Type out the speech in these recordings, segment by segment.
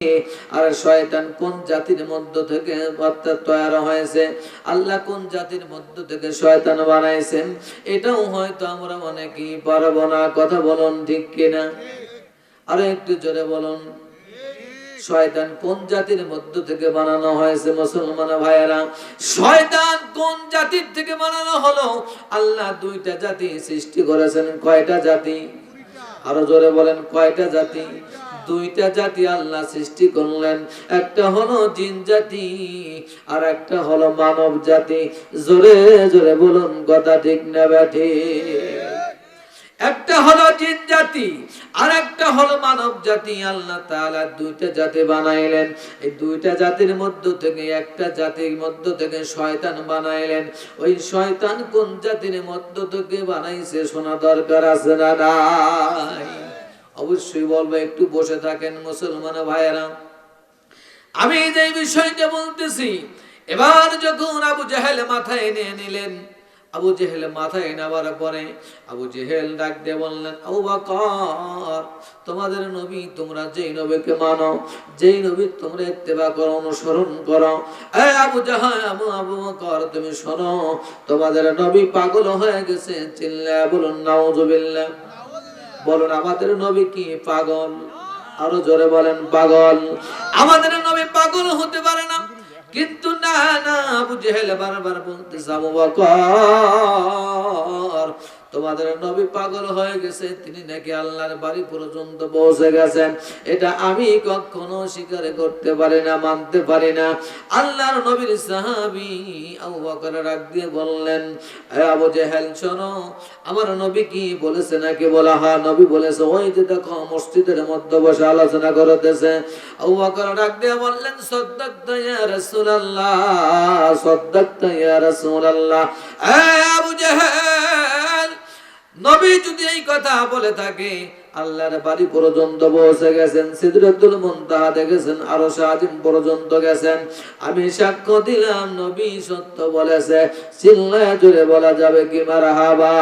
আর শয়তান কোন জাতির মধ্য থেকে তৈরি হয়েছে, আল্লাহ কোন জাতির মধ্য থেকে শয়তান বানাইছেন, এটাও হয়তো আমরা অনেকেই পারবো না। কথা বলুন ঠিক কিনা? আরো একটু জোরে বলুন। শয়তান কোন জাতির মধ্য থেকে বানানো হয়েছে? মুসলমান ভাইয়েরা, শয়তান কোন জাতির থেকে বানানো হলো? আল্লাহ দুইটা জাতি সৃষ্টি করেছেন। কয়টা জাতি? আরো জোরে বলেন, কয়টা জাতি? দুইটা জাতি আল্লাহ সৃষ্টি করলেন। একটা হলো জিন জাতি, আর একটা হলো মানব জাতি। জোরে জোরে বলুন, কথা ঠিক না ব্যাঠিক? একটা হলো জিন জাতি, আর একটা হলো মানব জাতি। আল্লাহ তাআলা দুইটা জাতি বানাইলেন। এই দুইটা জাতির মধ্য থেকে একটা জাতির মধ্য থেকে শয়তান বানাইলেন। ওই শয়তান কোন জাতির মধ্য থেকে বানাইছে শোনা দরকার আছে না নাই? অবশ্যই বলবো, একটু বসে থাকেন মুসলমান ভাইয়েরা। আমি যে বিষয়টা বলতেছি, এবার যখন আবু জেহেল মাথায় এনে নিলেন, আবু জেহেল মাথায় নেওয়ার পরে আবু জেহেল ডাক দিয়ে বললেন, আবু বকর, তোমাদের নবী, তোমরা যেই নবীকে মানো, যেই নবী তোমরা ইত্তেবা করো, অনুসরণ করো, এই আবু জেহেল, আবু বকর, তুমি শোনো, তোমাদের নবী পাগল হয়ে গেছে। চিল্লায়া বলুন নাউজুবিল্লাহ। বলুন, আমাদের নবী কি পাগল? আরো জোরে বলেন, পাগল। আমাদের নবী পাগল হতে পারে না। কিন্তু না না, আবু জেহেল বারবার বলতেছে, আবু বকর, তোমাদের নবী পাগল হয়ে গেছে, তিনি নাকি আল্লাহর বাড়ি পর্যন্ত পৌঁছে গেছেন। এটা আমি কখনো স্বীকার করতে পারি না, মানতে পারি না। আল্লাহর নবীর সাহাবী আবু বকর ডাক দিয়ে বললেন, আবু জেহেল শোনো, আমার নবী কি বলেছে নাকি? বলা, হ্যাঁ নবী বলেছে, ওই যে দেখো মসজিদের মধ্যে বসে আলোচনা করতেছে। আবু বকর ডাক দিয়ে বললেন, সাদ্দাকতা ইয়া রাসূলুল্লাহ, সাদ্দাকতা ইয়া রাসূলুল্লাহ। আবু জেহেল, নবী যদি এই কথা বলে থাকে, আল্লাহর বাড়ি পর্যন্ত পৌঁছে গেছেন, সিদরাতুল মুনতাহা দেখেছেন, আরশ আজিম পর্যন্ত গেছেন, আমি সাক্ষ্য দিলাম নবী সত্য বলেছে। চিল্লায়া জোরে বলা যাবে কি মারহাবা?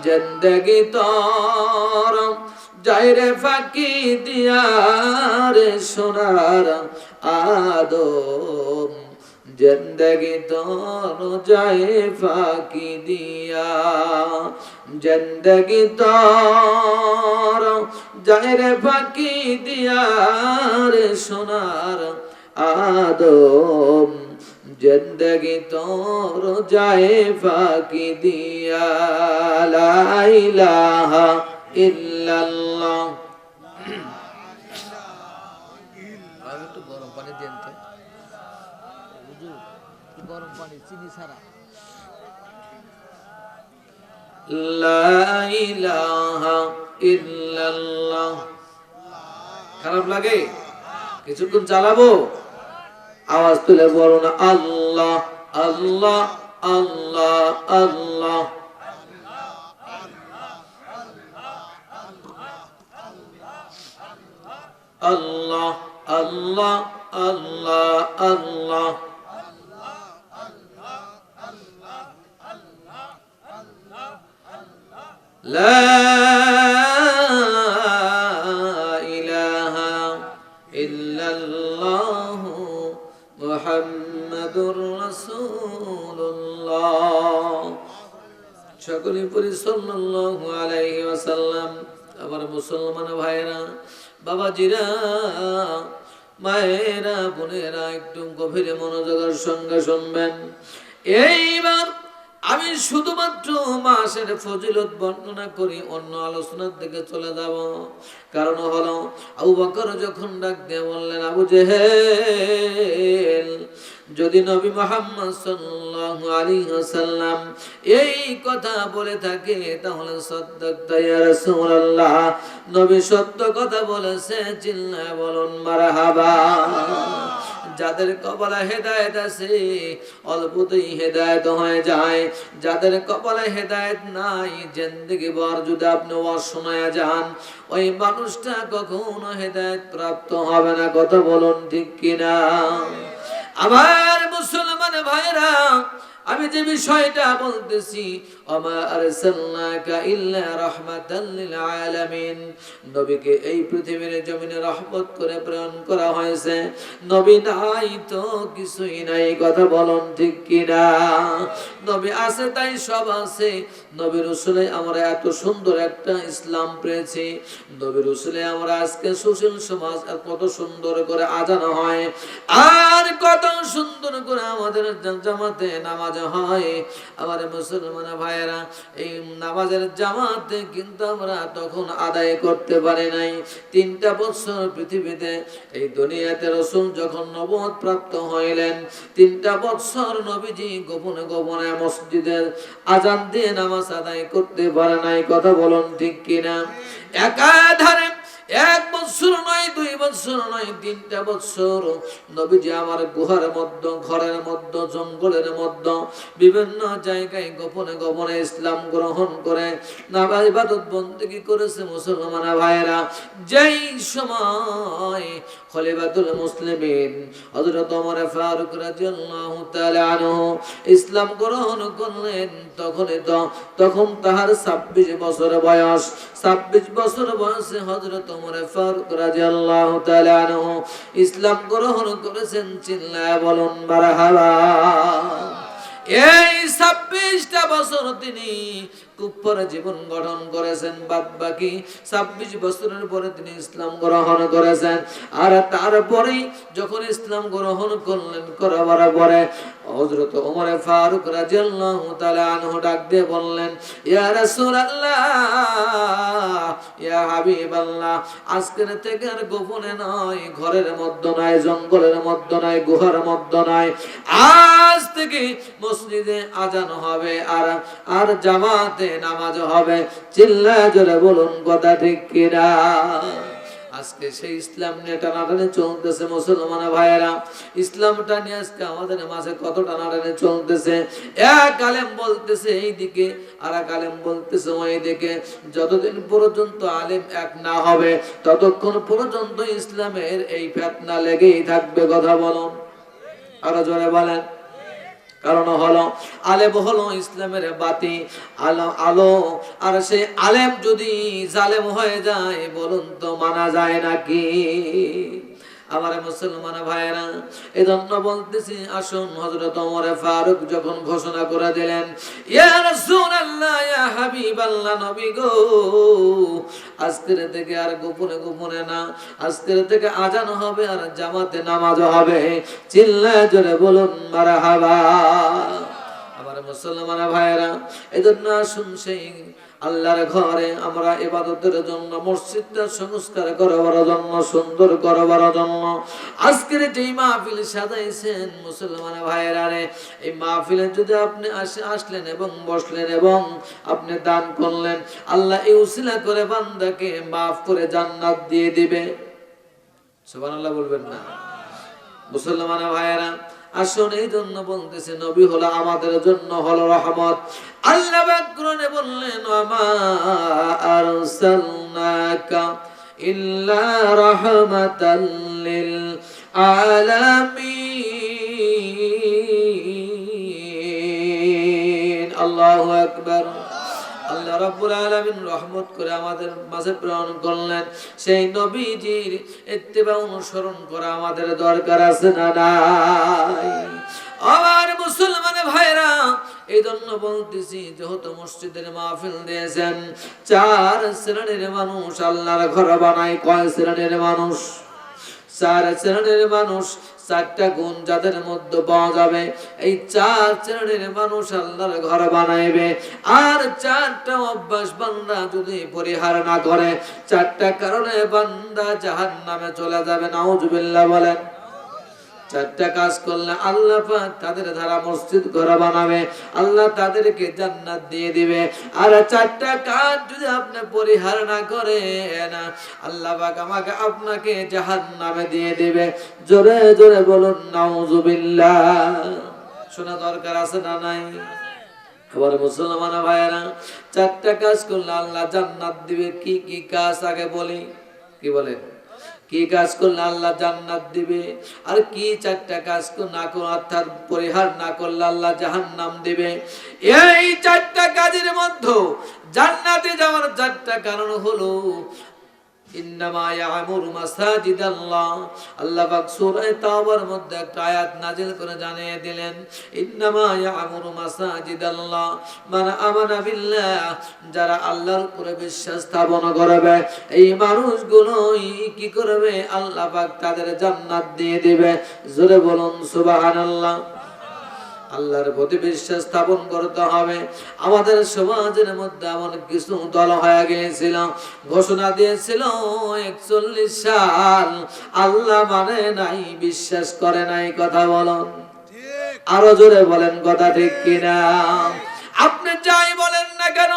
জিন্দেগি তোর যাইরে ফাঁকি দিয়া রে সোনার আদম, জিন্দেগি তোর যায় ফাঁকি দিয়া, জিন্দেগি তোর যায় রে ফাঁকি দিয়া রে সোনার আদম, জিন্দেগি তোর যায় ফাঁকি দিয়া, লা ইলাহা ইল্লাল্লাহ। একটু গরম পানি দেন তো, গরম পানি চিনি ছাড়া। লা ইলাহা ইল্লাল্লাহ। খারাপ লাগে? কিছুক্ষণ চালাবো? আওয়াজ তুলে বলো না, আল্লাহ আল্লাহ আল্লাহ আল্লাহ। আল্লাহ আল্লাহ আল্লাহ আল্লাহ। লা ইলাহা ইল্লাল্লাহ মুহাম্মাদুর রাসূলুল্লাহ। সকলে পড়ি সাল্লাল্লাহু আলাইহি ওয়াসাল্লাম। আমার মুসলমান ভাইরা, বাবাজিরা, মায়েরা, বোনেরা, একটু গভীর মনোযোগের সঙ্গে শুনবেন। এইবার আমি শুধুমাত্র মাসের ফজিলত বর্ণনা করি, অন্য আলোচনার দিকে চলে যাব। কারণ হলো, আবু বকর যখন ডাক দিয়ে বললেন, আবু জেহেল, যদি নবী মুহাম্মদ সাল্লাল্লাহু আলাইহি ওয়াসাল্লাম এই কথা বলে থাকে, তাহলে সাদ্দাকতা ইয়া রাসূলুল্লাহ, নবী সত্য কথা বলেছে। চিল্লায়া বলুন মারহাবা। যাদের কপালে হেদায়েত আছে, অল্পতেই হেদায়েত হয়ে যায়। যাদের কপালে হেদায়েত নাই, জিন্দেগি ভর যদি আপনি ওয়াজ শোনায়া যান, ওই মানুষটা কখনো হেদায়েত প্রাপ্ত হবে না। কথা বলুন ঠিক কিনা? আমার মুসলমান ভাইরা, আমি যে বিষয়টা বলতেছি, ওমা আরসালনাকা ইল্লা রাহমাতাল লিল আলামিন, নবীকে এই পৃথিবীর জমিনে রহমত করে প্রেরণ করা হয়েছে। নবী নাই তো কিছুই নাই, কথা বলুন ঠিক কিনা? নবী আছে তাই সব আছে। নবী রাসূলে আমরা এত সুন্দর একটা ইসলাম পেয়েছি। নবী রাসূলে আমরা আজকে সুশীল সমাজ কত সুন্দর করে আজান হয়, আর কত সুন্দর করে আমাদের জামাতে নামাজ হয়। আমার মুসলমান ভাইয়েরা, এই নামাজের জামাতে কিন্তু আমরা তখন আদায় করতে পারি নাই। 3টা বছর পৃথিবীতে, এই দুনিয়াতে রাসূল যখন নবুয়ত প্রাপ্ত হইলেন, 3টা বছর নবীজি গোপনে গোপনে মসজিদের আজান দিয়ে নামাজ আদায় করতে পারে নাই, কথা বলুন ঠিক কিনা? একাধারে 1 বছর নয়, 2 বছর নয়, 3টা বছর নবীজি আমার গুহার মধ্যে, ঘরের মধ্যে, জঙ্গলের মধ্যে, বিভিন্ন জায়গায় গোপনে গোপনে ইসলাম গ্রহণ করে নামাজ ইবাদত বন্দেগী করেছে। মুসলমান ভাইয়েরা, যেই সময় খলিফাতুল মুসলিমিন হযরত ওমর ফারুক রাদিয়াল্লাহু তাআলা আনহু ইসলাম গ্রহণ করলেন, তখন তাহার 26 বছর বয়স। 26 বছর বয়সে হযরত ওমর ফারুক রাদিয়াল্লাহু তাআলা আনহু ইসলাম গ্রহণ করেছেন। চিল্লায়া বলুন মারহাবা। এই 26টা বছর তিনি কুফরে জীবন গঠন করেছেন, বাদ বাকি 26 বছরের পরে তিনি ইসলাম গ্রহণ করেছেন। আর তারপরেই যখন ইসলাম গ্রহণ করলেন, করার পরে হযরত ওমর ফারুক রাদিয়াল্লাহু তাআলা আনহু ডাক দিয়ে বললেন, ইয়া রাসূলুল্লাহ, ইয়া হাবিবাল্লাহ, আজকের থেকে আর গোপনে নয়, ঘরের মধ্যে নয়, জঙ্গলের মধ্যে নয়, গুহার মধ্যে নয়, আজ থেকে মসজিদে আজান হবে আর জামাতে নামাজ হবে। চিল্লায়া জোরে বলুন কথা ঠিক কিনা? আজকে সেই ইসলাম নিয়ে টানাটানি চলতেছে। মুসলমান ভাইয়েরা, ইসলামটা নিয়ে আজকে আমাদের মাঝে কত টানাটানি চলতেছে। এক আলেম বলতেছে এইদিকে, আর এক আলেম বলতেছে ওইদিকে। যতদিন পর্যন্ত আলেম এক না হবে, ততক্ষণ পর্যন্ত ইসলামের এই ফিতনা লেগেই থাকবে, কথা বলুন আরো জোরে বলেন। কারণ হলো আলেম হলো ইসলামের বাতি, আলো। আর সেই আলেম যদি জালেম হয়ে যায়, বলুন তো মানা যায় নাকি? আমার মুসলমান ভাইরা, এজন্য বলতেছি, আসুন হযরত ওমর ফারুক যখন ঘোষণা করে দিলেন, ইয়া রাসূলুল্লাহ, ইয়া হাবিবাল্লাহ, নবী গো, আজকের থেকে আর গোপনে গোপনে না, আজকের থেকে আজান হবে আর জামাতে নামাজ হবে। চিল্লায়া জোরে বলুন মারহাবা। আমার মুসলমান ভাইরা, এজন্য আসুন সেই আল্লাহর ঘরে আমরা ইবাদতের জন্য, মসজিদটা সংস্কার করবার জন্য, সুন্দর করবার জন্য আজকের যে মাহফিল সাজাইছেন মুসলমান ভাইয়েরা রে, এই মাহফিলে যদি আপনি আসলেন এবং বসলেন এবং আপনি দান করলেন, আল্লাহ এই উসিলা করে বান্দাকে মাফ করে জান্নাত দিয়ে দিবে। সুবহানাল্লাহ বলবেন না? মুসলমান ভাইয়েরা, আসুন, এই জন্য বলতেছে নবী হলো আমাদের জন্য হলো রহমত। আল্লাহ পাক কোরআনে বললেন, ওমা আরসালনাকা ইল্লা রাহমাতাল লিল আলামিন। আল্লাহু আকবার। আল্লাহ রাব্বুল আলামিন রহমত করে আমাদের মাঝে প্রেরণ করলেন। সেই নবীজির ইত্তেবা অনুসরণ করা আমাদের দরকার আছে না নাই? আমার মুসলমান ভাইরা, এই জন্য বলতেছি, যেহেতু মসজিদের মাহফিল দিয়েছেন, 4 শ্রেণীর মানুষ আল্লাহর ঘর বানায়। কয় শ্রেণীর মানুষ? 4 শ্রেণীর মানুষ। 4টা গুণ যাদের মধ্যে পাওয়া যাবে, এই 4 শ্রেণীর মানুষ আল্লাহর ঘর বানাইবে। আর 4টা অভ্যাস বান্দা যদি পরিহার না করে, 4টা কারণে বান্দা জাহান্নামে চলে যাবে। নাউজুবিল্লাহ বলেন। 4টা কাজ করলে আল্লাহ পাক তাদের দ্বারা মসজিদ ঘর বানাবে, আল্লাহ তাদেরকে জান্নাত দিয়ে দিবে। আর 4টা কাজ যদি আপনি পরিহার না করেন, আল্লাহ পাক আমাকে আপনাকে জাহান্নামে দিয়ে দিবে। জোরে জোরে বলুন নাউজুবিল্লাহ। শোনা দরকার আছে না নাই? আবার মুসলমান ভাইয়েরা, 4টা কাজ করলে আল্লাহ জান্নাত দিবে। কি কি কাজ আগে বলি? কি বলেন? কি কাজ করলে আল্লাহ জান্নাত দিবে, আর কি চারটা কাজ না করে অর্থাৎ পরিহার না করলে আল্লাহ জাহান্নাম দিবে। এই চারটা কাজের মধ্যে জান্নাতে যাওয়ার চারটা কারণ হলো ইন্নামা ইয়ামুরু মাসাজিদাল্লাহ। আল্লাহ পাক সূরা তাওবার মধ্যে একটা আয়াত নাযিল করে জানিয়ে দিলেন, ইন্নামা ইয়ামুরু মাসাজিদাল্লাহ মান আমানা বিল্লাহ, যারা আল্লাহর উপরে বিশ্বাস স্থাপন করবে এই মানুষগুলোই কি করবে, আল্লাহ পাক তাদের জান্নাত দিয়ে দিবে। জোরে বলুন সুবহানাল্লাহ। আল্লাহর প্রতি বিশ্বাস স্থাপন করতে হবে। আমাদের সমাজের মধ্যে এমন কিছু দল হয়ে গিয়েছিল, ঘোষণা দিয়েছিল 41 সাল আল্লাহ মানে নাই, বিশ্বাস করে নাই। কথা বলুন, আরো জোরে বলেন কথা ঠিক কিনা? আপনি যাই বলেন না কেন,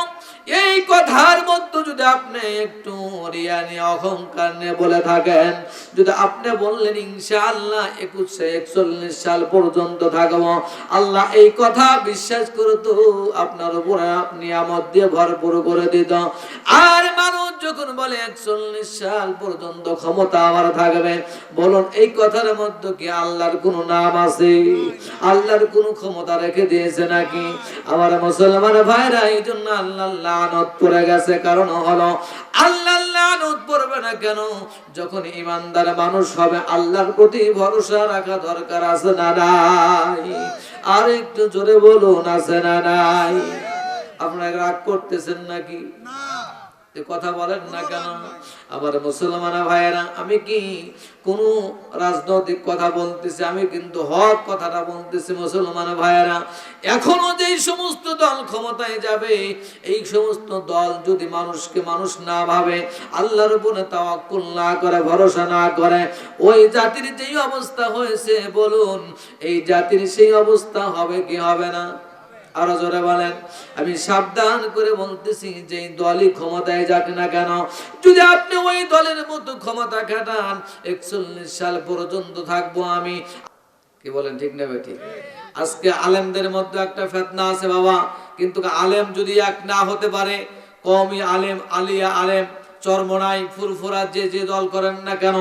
এই কথার মধ্যে যদি আপনি একটু রিয়া নিয়ে অহংকার নিয়ে বলে থাকেন, যদি আপনি বললেন ইনশাআল্লাহ 4140 সাল পর্যন্ত থাকবো, আল্লাহ এই কথা বিশ্বাস করতো, আপনার উপরে নিয়ামত দিয়ে ভরপুর করে দিত। আর মানুষ যখন বলে 41 সাল পর্যন্ত ক্ষমতা আমার থাকবে, বলুন এই কথার মধ্যে কি আল্লাহর কোনো নাম আছে? আল্লাহর কোনো ক্ষমতা রেখে দিয়েছে নাকি? আমার মুসলমান ভাইরা, এই জন্য আল্লাহ লানত পড়ে গেছে। কারণ হলো আল্লাহ লানত পড়বে না কেন? যখন ইমানদার মানুষ হবে আল্লাহর প্রতি ভরসা রাখা দরকার আছে না নাই? আর একটু জোরে বলুন, আছে না নাই? আপনারা রাগ করতেছেন নাকি? কথা বলেন না কেন? আবার মুসলমান ভাইয়েরা, আমি কি কোন রাজনৈতিক কথা বলতেছি? আমি কিন্তু হক কথাটা বলতেছি। মুসলমান ভাইয়েরা, এখনো যে সমস্ত দল ক্ষমতায় যাবে, এই সমস্ত দল যদি মানুষকে মানুষ না ভাবে, আল্লাহর উপরে তাওয়াক্কুল না করে, ভরসা না করে, ওই জাতির যেই অবস্থা হয়েছে, বলুন এই জাতির সেই অবস্থা হবে কি হবে না? আরো জোরে বলেন। আমি সাবধান করে বলতেছি, যে দলই ক্ষমতায় যাক না কেন, যদি আপনি ওই দলের মতো ক্ষমতা খাটান, 41 সাল পর্যন্ত থাকবো আমি, কি বলেন ঠিক না বেঠিক? আজকে আলেমদের মধ্যে একটা ফিতনা আছে বাবা, কিন্তু আলেম যদি এক না হতে পারে, কওমি আলেম, আলিয়া আলেম, চরমনাই, ফুরফুরা, যে যে দল করেন না কেন,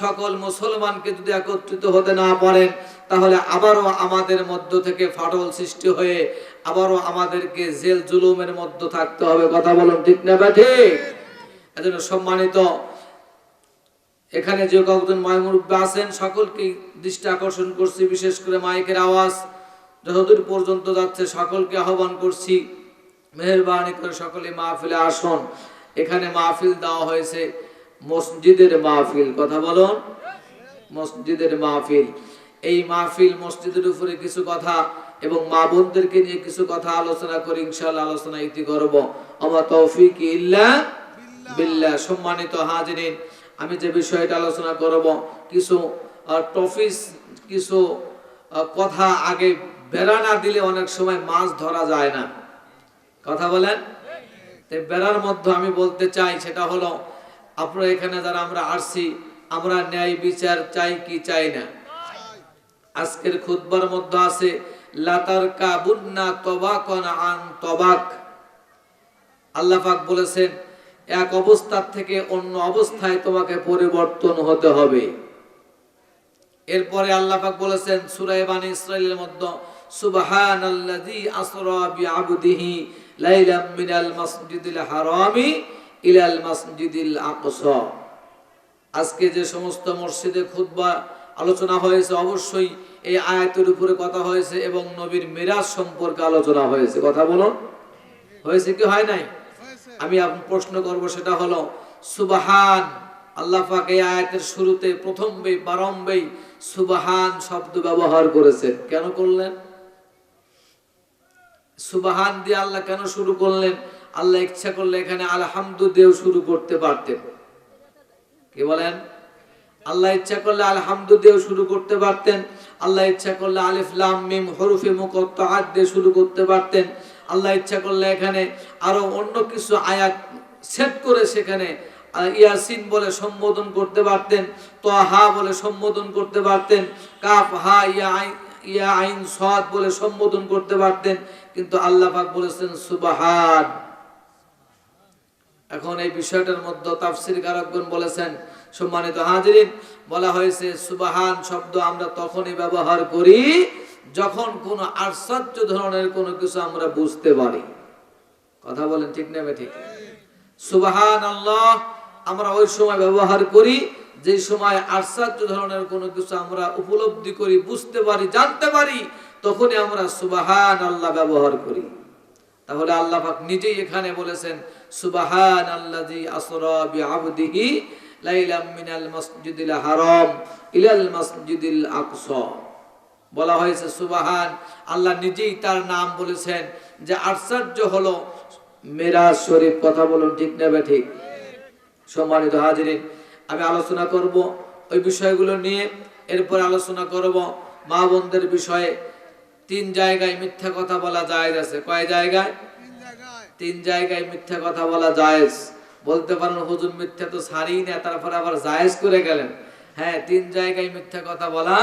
সকল মুসলমানকে যদি একত্রিত হতে না পারেন, তাহলে আবারও আমাদের মধ্য থেকে ফাটল সৃষ্টি হয়ে আবারও আমাদেরকে জেল জুলুমের মধ্যে থাকতে হবে। কথা বলুন ঠিক না ঠিক? এজন্য সম্মানিত এখানে যে কয়েকজন মুরব্বি আছেন, সকলকে দৃষ্টি আকর্ষণ করছি, বিশেষ করে মাইকের আওয়াজ যতদূর পর্যন্ত যাচ্ছে সকলকে আহ্বান করছি, মেহেরবানি করে সকলে মাহফিলে আসুন। এখানে মাহফিল দেওয়া হয়েছে মসজিদের মাহফিল। কথা বলুন, মসজিদের মাহফিল। এই মাহফিল মসজিদের উপরে কিছু কথা এবং মা বোনদেরকে নিয়ে কিছু কথা আলোচনা করি, ইনশাআল্লাহ আলোচনা ইতি করব। আমা তৌফিক ইল্লা বিল্লাহ। সম্মানিত হাজিরিন, আমি যে বিষয়টা আলোচনা করব, কিছু টপিক, কিছু কথা আগে বেড়া না দিলে অনেক সময় মাছ ধরা যায় না। কথা বলেন। বেড়ার মধ্যে আমি বলতে চাই, সেটা হলো আপনারা এখানে যারা আমরা আসছি, আমরা ন্যায় বিচার চাই কি চাই না? আজকের খুতবার মধ্যে আছে লাতার কাবুন্না তবাকান আন তবাক। আল্লাহ পাক বলেছেন এক অবস্থা থেকে অন্য অবস্থায় তোমাকে পরিবর্তন হতে হবে। এরপরে আল্লাহ পাক বলেছেন সূরা বানী ইসরাঈলের মধ্যে, সুবহানাল্লাযী আসরা বিআবদিহি লাইলাম মিনাল মাসজিদিল হারামি ইলাল মাসজিদিল আকসা। আজকে যে সমস্ত মসজিদে খুতবা আলোচনা হয়েছে, অবশ্যই এই আয়াতের উপরে কথা হয়েছে এবং নবীর মিরাজ সম্পর্কে আলোচনা হয়েছে। কথা বলুন, হয়েছে কি হয় নাই? আমি আপনাকে প্রশ্ন করব, সেটা হলো সুবহান। আল্লাহ পাক এই আয়াতের শুরুতে প্রথমেই প্রারম্ভেই সুবহান শব্দ ব্যবহার করেছেন। কেন করলেন? সুবহান দিয়ে আল্লাহ কেন শুরু করলেন? আল্লাহ ইচ্ছা করলে এখানে আলহামদু দিয়েও শুরু করতে পারতেন। কি বলেন? আল্লাহ ইচ্ছা করলে আলহামদু দিয়েও শুরু করতে পারতেন। আল্লাহ ইচ্ছা করলে আলিফ লাম মিম হরফে মুকাত্তাআত দিয়ে শুরু করতে পারতেন। আল্লাহ ইচ্ছা করলে এখানে আরো অন্য কিছু আয়াত সেট করে সেখানে ইয়াসিন বলে সম্বোধন করতে পারতেন, তাহা বলে সম্বোধন করতে পারতেন, কাফ হা ইয়া আইন সাদ বলে সম্বোধন করতে পারতেন, কিন্তু আল্লাহ পাক বলেছেন সুবহান। এখন এই বিষয়টার মধ্যে তাফসীর কারকগণ বলেছেন সম্মানিত হাজিরিন, বলা হয়েছে সুবহান শব্দ আমরা তখনই ব্যবহার করি যখন কোনো আশ্চর্য ধরনের কোনো কিছু আমরা বুঝতে পারি। কথা বলেন ঠিক না ঠিক? সুবহানাল্লাহ আমরা ওই সময় ব্যবহার করি যে সময় আশ্চর্য ধরনের কোনো কিছু আমরা উপলব্ধি করি, বুঝতে পারি, জানতে পারি, তখনই আমরা সুবহানাল্লাহ ব্যবহার করি। তাহলে আল্লাহ পাক নিজেই এখানে বলেছেন সুবহানাল্লাযী আসরা বিআবদিহি লাইলাম মিনাল মাসজিদিল হারাম ইলাল মাসজিদিল আকসা। বলা হয়েছে সুবহান, আল্লাহ নিজেই তার নাম বলেছেন যে আশ্চর্য হলো মেরাজ শরীফ। কথা বলুন ঠিক না ঠিক? সম্মানিত হাজিরিন, আমি আলোচনা করব ওই বিষয়গুলো নিয়ে। এরপর আলোচনা করব মা বোনদের বিষয়ে। 3 জায়গায় মিথ্যা কথা বলা জায়েজ আছে। কয় জায়গায়? 3 জায়গায় মিথ্যা কথা বলা জায়েজ। বলতে পারেন হুজুর মিথ্যা তো ছাড়ি না, তারপর আবার জায়েজ করে গেলেন। হ্যাঁ, 3 জায়গায় মিথ্যা কথা বলা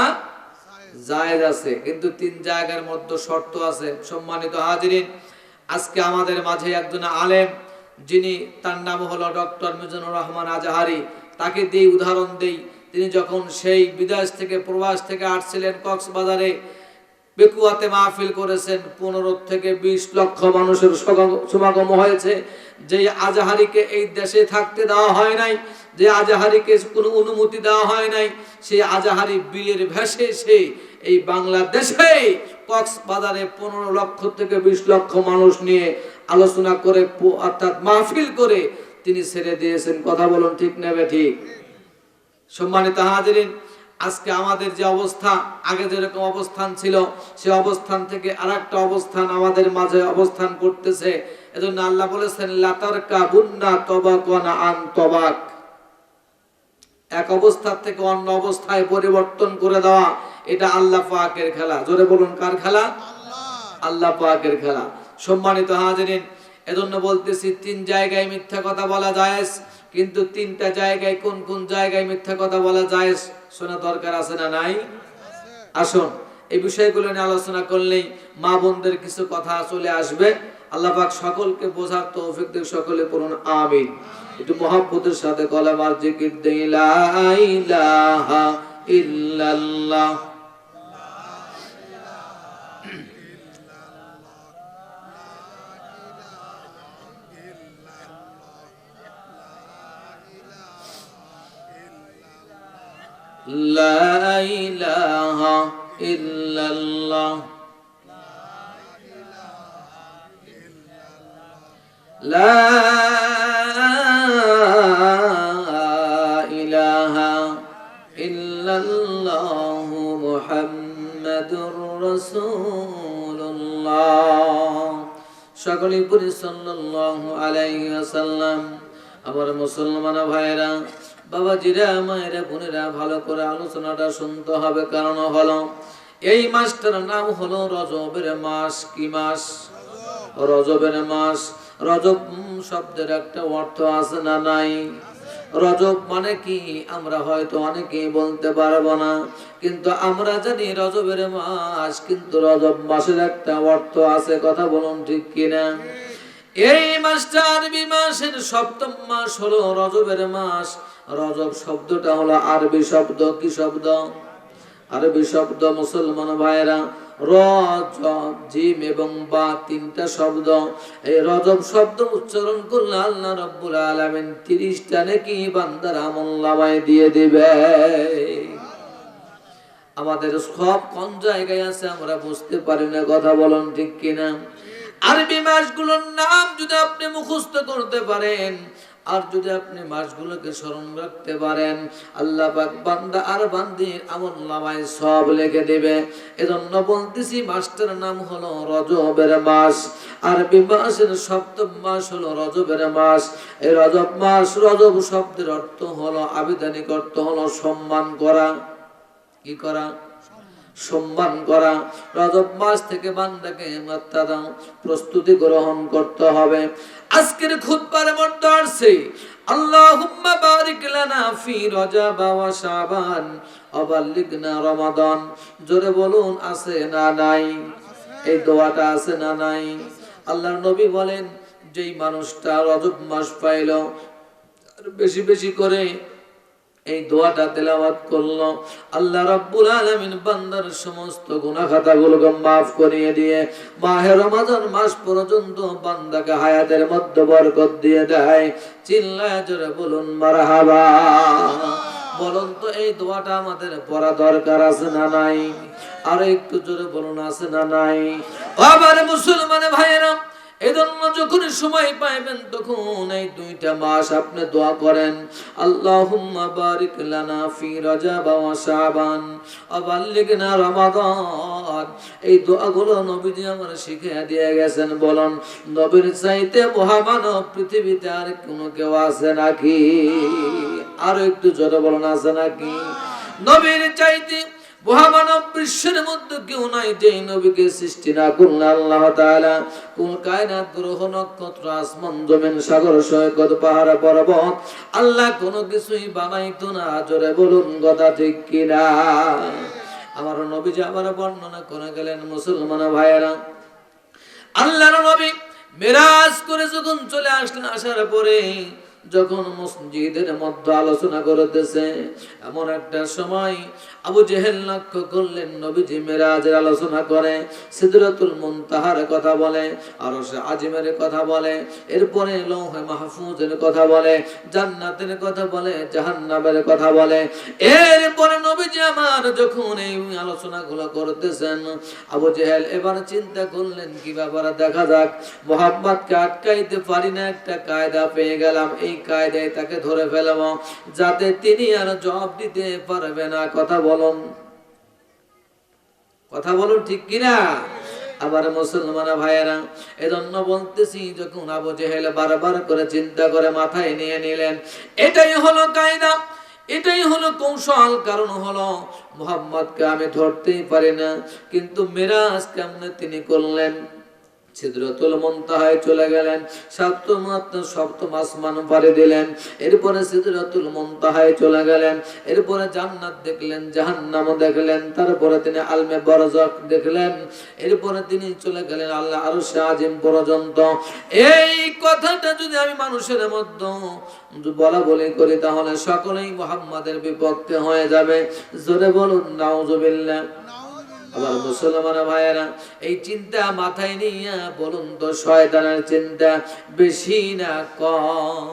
জায়েজ আছে, কিন্তু 3 জায়গার মধ্যে শর্ত আছে। সম্মানিত হাজিরিন, আজকে আমাদের মাঝে একজন আলেম, যিনি তার নাম হলো ডক্টর মিজানুর রহমান আজহারি। তাকে দিয়ে উদাহরণ দেই। তিনি যখন সেই বিদেশ থেকে প্রবাস থেকে আসছিলেন কক্সবাজারে, বেকুয়াতে মাহফিল করেছেন, 15 থেকে 20 লক্ষ মানুষের সমাগম হয়েছে। যে আজহারিকে এই দেশে থাকতে দেওয়া হয় নাই, যে আজহারিকে কোনো অনুমতি দেওয়া হয় নাই, সেই আজহারি বিয়ের ভেসে সে এই বাংলাদেশে কক্সবাজারে 15 লক্ষ থেকে 20 লক্ষ মানুষ নিয়ে আলোচনা করে, অর্থাৎ মাহফিল করে তিনি ছেড়ে দিয়েছেন। কথা বলুন ঠিক নেবে ঠিক? সম্মানিত হাজিরিন, আজকে আমাদের যে অবস্থা, আগে যেরকম অবস্থান ছিল সে অবস্থান থেকে আরেকটা অবস্থান আমাদের মাঝে অবস্থান করতেছে। এজন্য আল্লাহ বলেছেন লাতারকাবুন্না তাবাকান আন তাবাক। এক অবস্থা থেকে অন্য অবস্থায় পরিবর্তন করে দেওয়া, এটা আল্লাহ পাকের খেলা। জোরে বলুন কার খেলা? আল্লাহ পাকের খেলা। সম্মানিত হাজিরিন, এজন্য বলতেছি 3 জায়গায় মিথ্যা কথা বলা জায়েজ, কিন্তু 3টা জায়গায় কোন কোন জায়গায় মিথ্যা কথা বলা জায়েজ শোনা দরকার আছে না নাই? আসুন এই বিষয়গুলো নিয়ে আলোচনা করলেই মা বোনদের কিছু কথা চলে আসবে। আল্লাহ পাক সকলকে বোঝার তৌফিক দেন। সকলে পড়ুন আমিন। একটু মহব্বতের সাথে কলেমার জিকির দেই, লা ইলাহা ইল্লাল্লাহ। لا إله إلا الله لا إله إلا الله محمد رسول الله। সকলে পড়ি সাল্লাল্লাহু আলাইহি ওয়াসাল্লাম। আমার মুসলমান ভাইরা, বাবাজিরা, মায়েরা, বোনেরা, ভালো করে আলোচনাটা শুনতে হবে। কারণ হলো এই মাসটার নাম হলো রজবের মাস। কি মাস? রজবের মাস। রজব শব্দের একটা অর্থ আছে না নাই? রজব মানে কি আমরা হয়তো অনেকেই বলতে পারবো না, কিন্তু আমরা জানি রজবের মাস, কিন্তু রজব মাসের একটা অর্থ আছে। কথা বলুন ঠিক কিনা? এই মাসটা আরবি মাসের 7ম মাস হলো রজবের মাস। রজব শব্দটা হলো আরবি শব্দ। কি শব্দ? আরবি শব্দ। মুসলমান ভাইরা, রজব, জিম এবং বা 3টা শব্দ। এই রজব শব্দ উচ্চারণ করলে আল্লাহ রাব্বুল আলামিন 30টা নেকি বান্দার আমলনামায় দিয়ে দিবে। আমাদের সব কোন জায়গায় আছে আমরা বুঝতে পারি না। কথা বলুন ঠিক কিনা? আরবি মাসগুলোর নাম যদি আপনি মুখস্থ করতে পারেন, আর যদি আপনি মাসগুলোকে স্মরণ রাখতে পারেন, আল্লাহ পাক বান্দা আর বান্দির আমলনামায় সব লিখে দিবে। এজন্য বলতেছি মাসটার নাম হলো রজবের মাস। আরবি মাসের 7ম মাস হলো রজবের মাস। এই রজব মাস, রজব শব্দের অর্থ হলো, আবিধানিক অর্থ হলো সম্মান করা। কি করা? সম্মান করা। রজব মাস থেকে বান্দাকে প্রস্তুতি গ্রহণ করতে হবে। আজকের খুতবার মধ্যে আছে আল্লাহুম্মা বারিক লানা ফি রজব ওয়া শাবান ওয়া বাল্লিগনা রমাদান। জোরে বলুন আছে না নাই? এই দোয়াটা আছে না নাই? আল্লাহর নবী বলেন, যেই মানুষটা রজব মাস পাইল বেশি বেশি করে এই দোয়াটা তেলাওয়াত করলো, আল্লাহ রাব্বুল আলামিন বান্দার সমস্ত গুনাহ খাতাগুলোকে maaf করিয়ে দিয়ে মাহে রমজান মাস পর্যন্ত বান্দাকে হায়াতের মধ্যে বরকত দিয়ে দেয়। চিল্লায় জোরে বলুন মারহাবা। বলুন তো এই দোয়াটা আমাদের পড়া দরকার আছে না নাই? আর একটু জোরে বলুন আছে না নাই? আমার মুসলমান ভাইয়েরা, এজন্য যখন সময় পাইবেন তখন এই 2টা মাস আপনি দোয়া করেন, আল্লাহুম্মা বারিক লানা ফি রজব ওয়া শাবান ওয়া বাল্লিগনা রমাদান। এই দোয়াগুলো নবীজি আমাদের শিখিয়ে দিয়ে গেছেন। বলুন, নবীর চাইতে মহামানব পৃথিবীতে আর কোনো কেউ আছে নাকি? আর একটু জোরে বলুন আছে নাকি? নবীর চাইতে মহামানব বিশ্বের মধ্যে কেউ নাই যেই নবীকে সৃষ্টি না করলেন আল্লাহ তাআলা। কুল কায়নাত, গ্রহ নক্ষত্র, আসমান জমিন, সাগর সৈকত, পাহাড় পর্বত আল্লাহ কোনো কিছুই বানাইতো না। জোরে বলুন কথা ঠিক কিনা? আমার নবীজি আবার বর্ণনা করে গেলেন, মুসলমান ভাইয়েরা, আল্লাহর নবী মেরাজ করে যখন চলে আসলেন, আসার পরে যখন মসজিদের মধ্যে আলোচনা করতেছে, এমন একটা সময় আবু জেহেল লক্ষ্য করলেন নবীজি মেরাজের আলোচনা করে, সিদরাতুল মুনতাহার কথা বলে, আরশে আজিমের কথা বলে, এরপরে লৌহে মাহফুজের কথা বলে, জান্নাতের কথা বলে, জাহান্নামের কথা বলে। এরপরে নবীজি আমার যখন এই আলোচনাগুলো করতেছেন, আবু জেহেল এবার চিন্তা করলেন কি ব্যাপার, দেখা যাক, মুহাম্মদকে আটকাইতে পারি না, একটা কায়দা পেয়ে গেলাম, এই কায়দায় তাকে ধরে ফেলবো যাতে তিনি আর জবাব দিতে পারবে না। কথা বলুন, কথা বলুন ঠিক কিনা? আবার মুসলমান ভাইয়েরা, এজন্য বলতেছি, যখন আবু জেহেল বারবার করে চিন্তা করে মাথায় নিয়ে নিলেন, এটাই হলো কায়দা, এটাই হলো কৌশল। কারণ হলো মুহাম্মদকে আমি ধরতেই পারি না, কিন্তু মেরাজ কেমনে তিনি করলেন? সিদরাতুল মুনতাহায় চলে গেলেন, সপ্তম আসমান পাড়ি দিলেন, এরপরে সিদরাতুল মুনতাহায় চলে গেলেন, এরপরে জান্নাত দেখলেন, জাহান্নাম দেখলেন, তারপরে তিনি আলমে বারজাখ দেখলেন, এরপরে তিনি চলে গেলেন আল্লাহ আরশে আজিম পর্যন্ত। এই কথাটা যদি আমি মানুষের মধ্যে বলা বলি করি তাহলে সকলেই মুহাম্মাদের বিপক্ষে হয়ে যাবে। জোরে বলুন নাউজুবিল্লাহ। আবার মুসলমান ভাইয়েরা, এই চিন্তা মাথায় নিয়ে বলুন তো, শয়তানের চিন্তা বেশি না কম?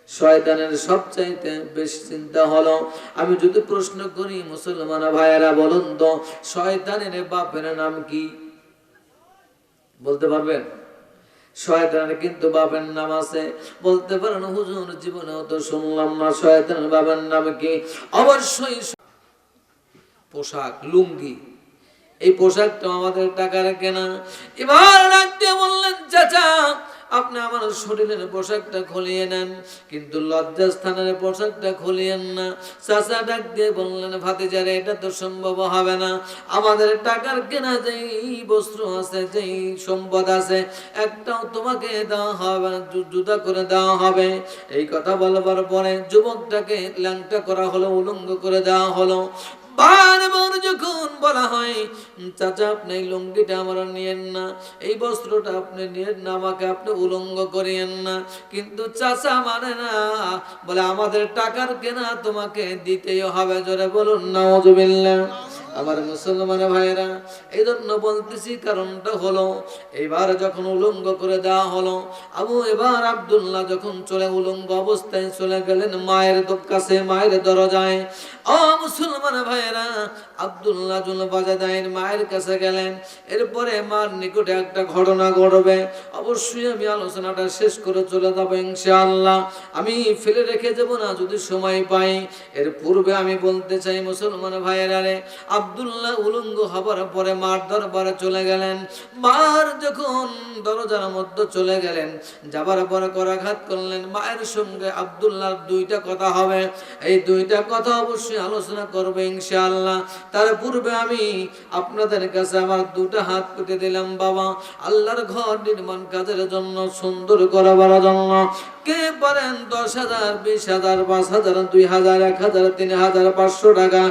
শয়তানের সবচাইতে বেশি চিন্তা হলো, আমি যদি প্রশ্ন করি মুসলমান ভাইয়েরা, বলুন তো শয়তানের বাপের নাম কি? বলতে পারবেন? শয়তানের কিন্তু বাপের নাম আছে। বলতে পারেন হুজুর জীবনেও তো শুনলাম না, শয়তানের বাবার নাম কি? অবশ্যই পোশাক, লুঙ্গি। এই পোশাকটা আমাদের টাকার কেনা। এবার ডাকতে বললেন, চাচা আপনি আমার শরীরের পোশাকটা খুলিয়ে নেন, কিন্তু লজ্জাস্থানের পোশাকটা খুলিয়েন না। চাচা ডাক দিয়ে বললেন, ভাতিজারে এটা তো সম্ভব হবে না, আমাদের টাকার কেনা যেই বস্ত্র আছে, যেই সম্পদ আছে, একটাও তোমাকে দেওয়া হবে না, জুদা করে দেওয়া হবে। এই কথা বলবার পরে যুবকটাকে ল্যাংটা করা হলো, উলঙ্গ করে দেওয়া হলো। বারবার যখন বলা হয়, চাচা আপনি এই লুঙ্গিটা আমার নিয়েন না, এই বস্ত্রটা আপনি নিয়েন না, আমাকে আপনি উলঙ্গ করিয়েন না, কিন্তু চাচা মানে না, বলে আমাদের টাকার কেনা তোমাকে দিতেই হবে। জোরে বলুন নাউজুবিল্লাহ। আমার মুসলমান ভাইয়েরা, এই জন্য বলতেছি, কারণটা হলো এবার যখন উলঙ্গ করে দেওয়া হলো, এবার আব্দুল্লাহ যখন চলে উলঙ্গ অবস্থায় চলে গেলেন মায়ের কাছে, মায়ের দরজায়। মুসলমান ভাইয়েরা, আব্দুল্লাহ জুলবাজাদাইন মায়ের কাছে গেলেন। এরপরে মার নিকটে একটা ঘটনা ঘটবে, অবশ্যই আমি আলোচনাটা শেষ করে চলে যাবো ইনশাআল্লাহ, আমি ফেলে রেখে যাব না যদি সময় পাই। এর পূর্বে আমি বলতে চাই মুসলমান ভাইয়েরা রে, আব্দুল্লাহ উলঙ্গ হবার পরে মার দরবারে চলে গেলেন। মার যখন দরজার মধ্যে চলে গেলেন, যাবার পরে করাঘাত করলেন। মায়ের সঙ্গে আব্দুল্লাহর 2টা কথা হবে, এই 2টা কথা অবশ্যই আলোচনা করবে ইনশাআল্লাহ। তার পূর্বে আমি আপনাদের কাছে আমার 2টা হাত পেতে দিলাম, বাবা আল্লাহর ঘর নির্মাণ কাজের জন্য, সুন্দর করাবার জন্য কে পারেন 10,000, 20,000, 5,000, 2,000, 1,000, 3,000, 500 টাকা,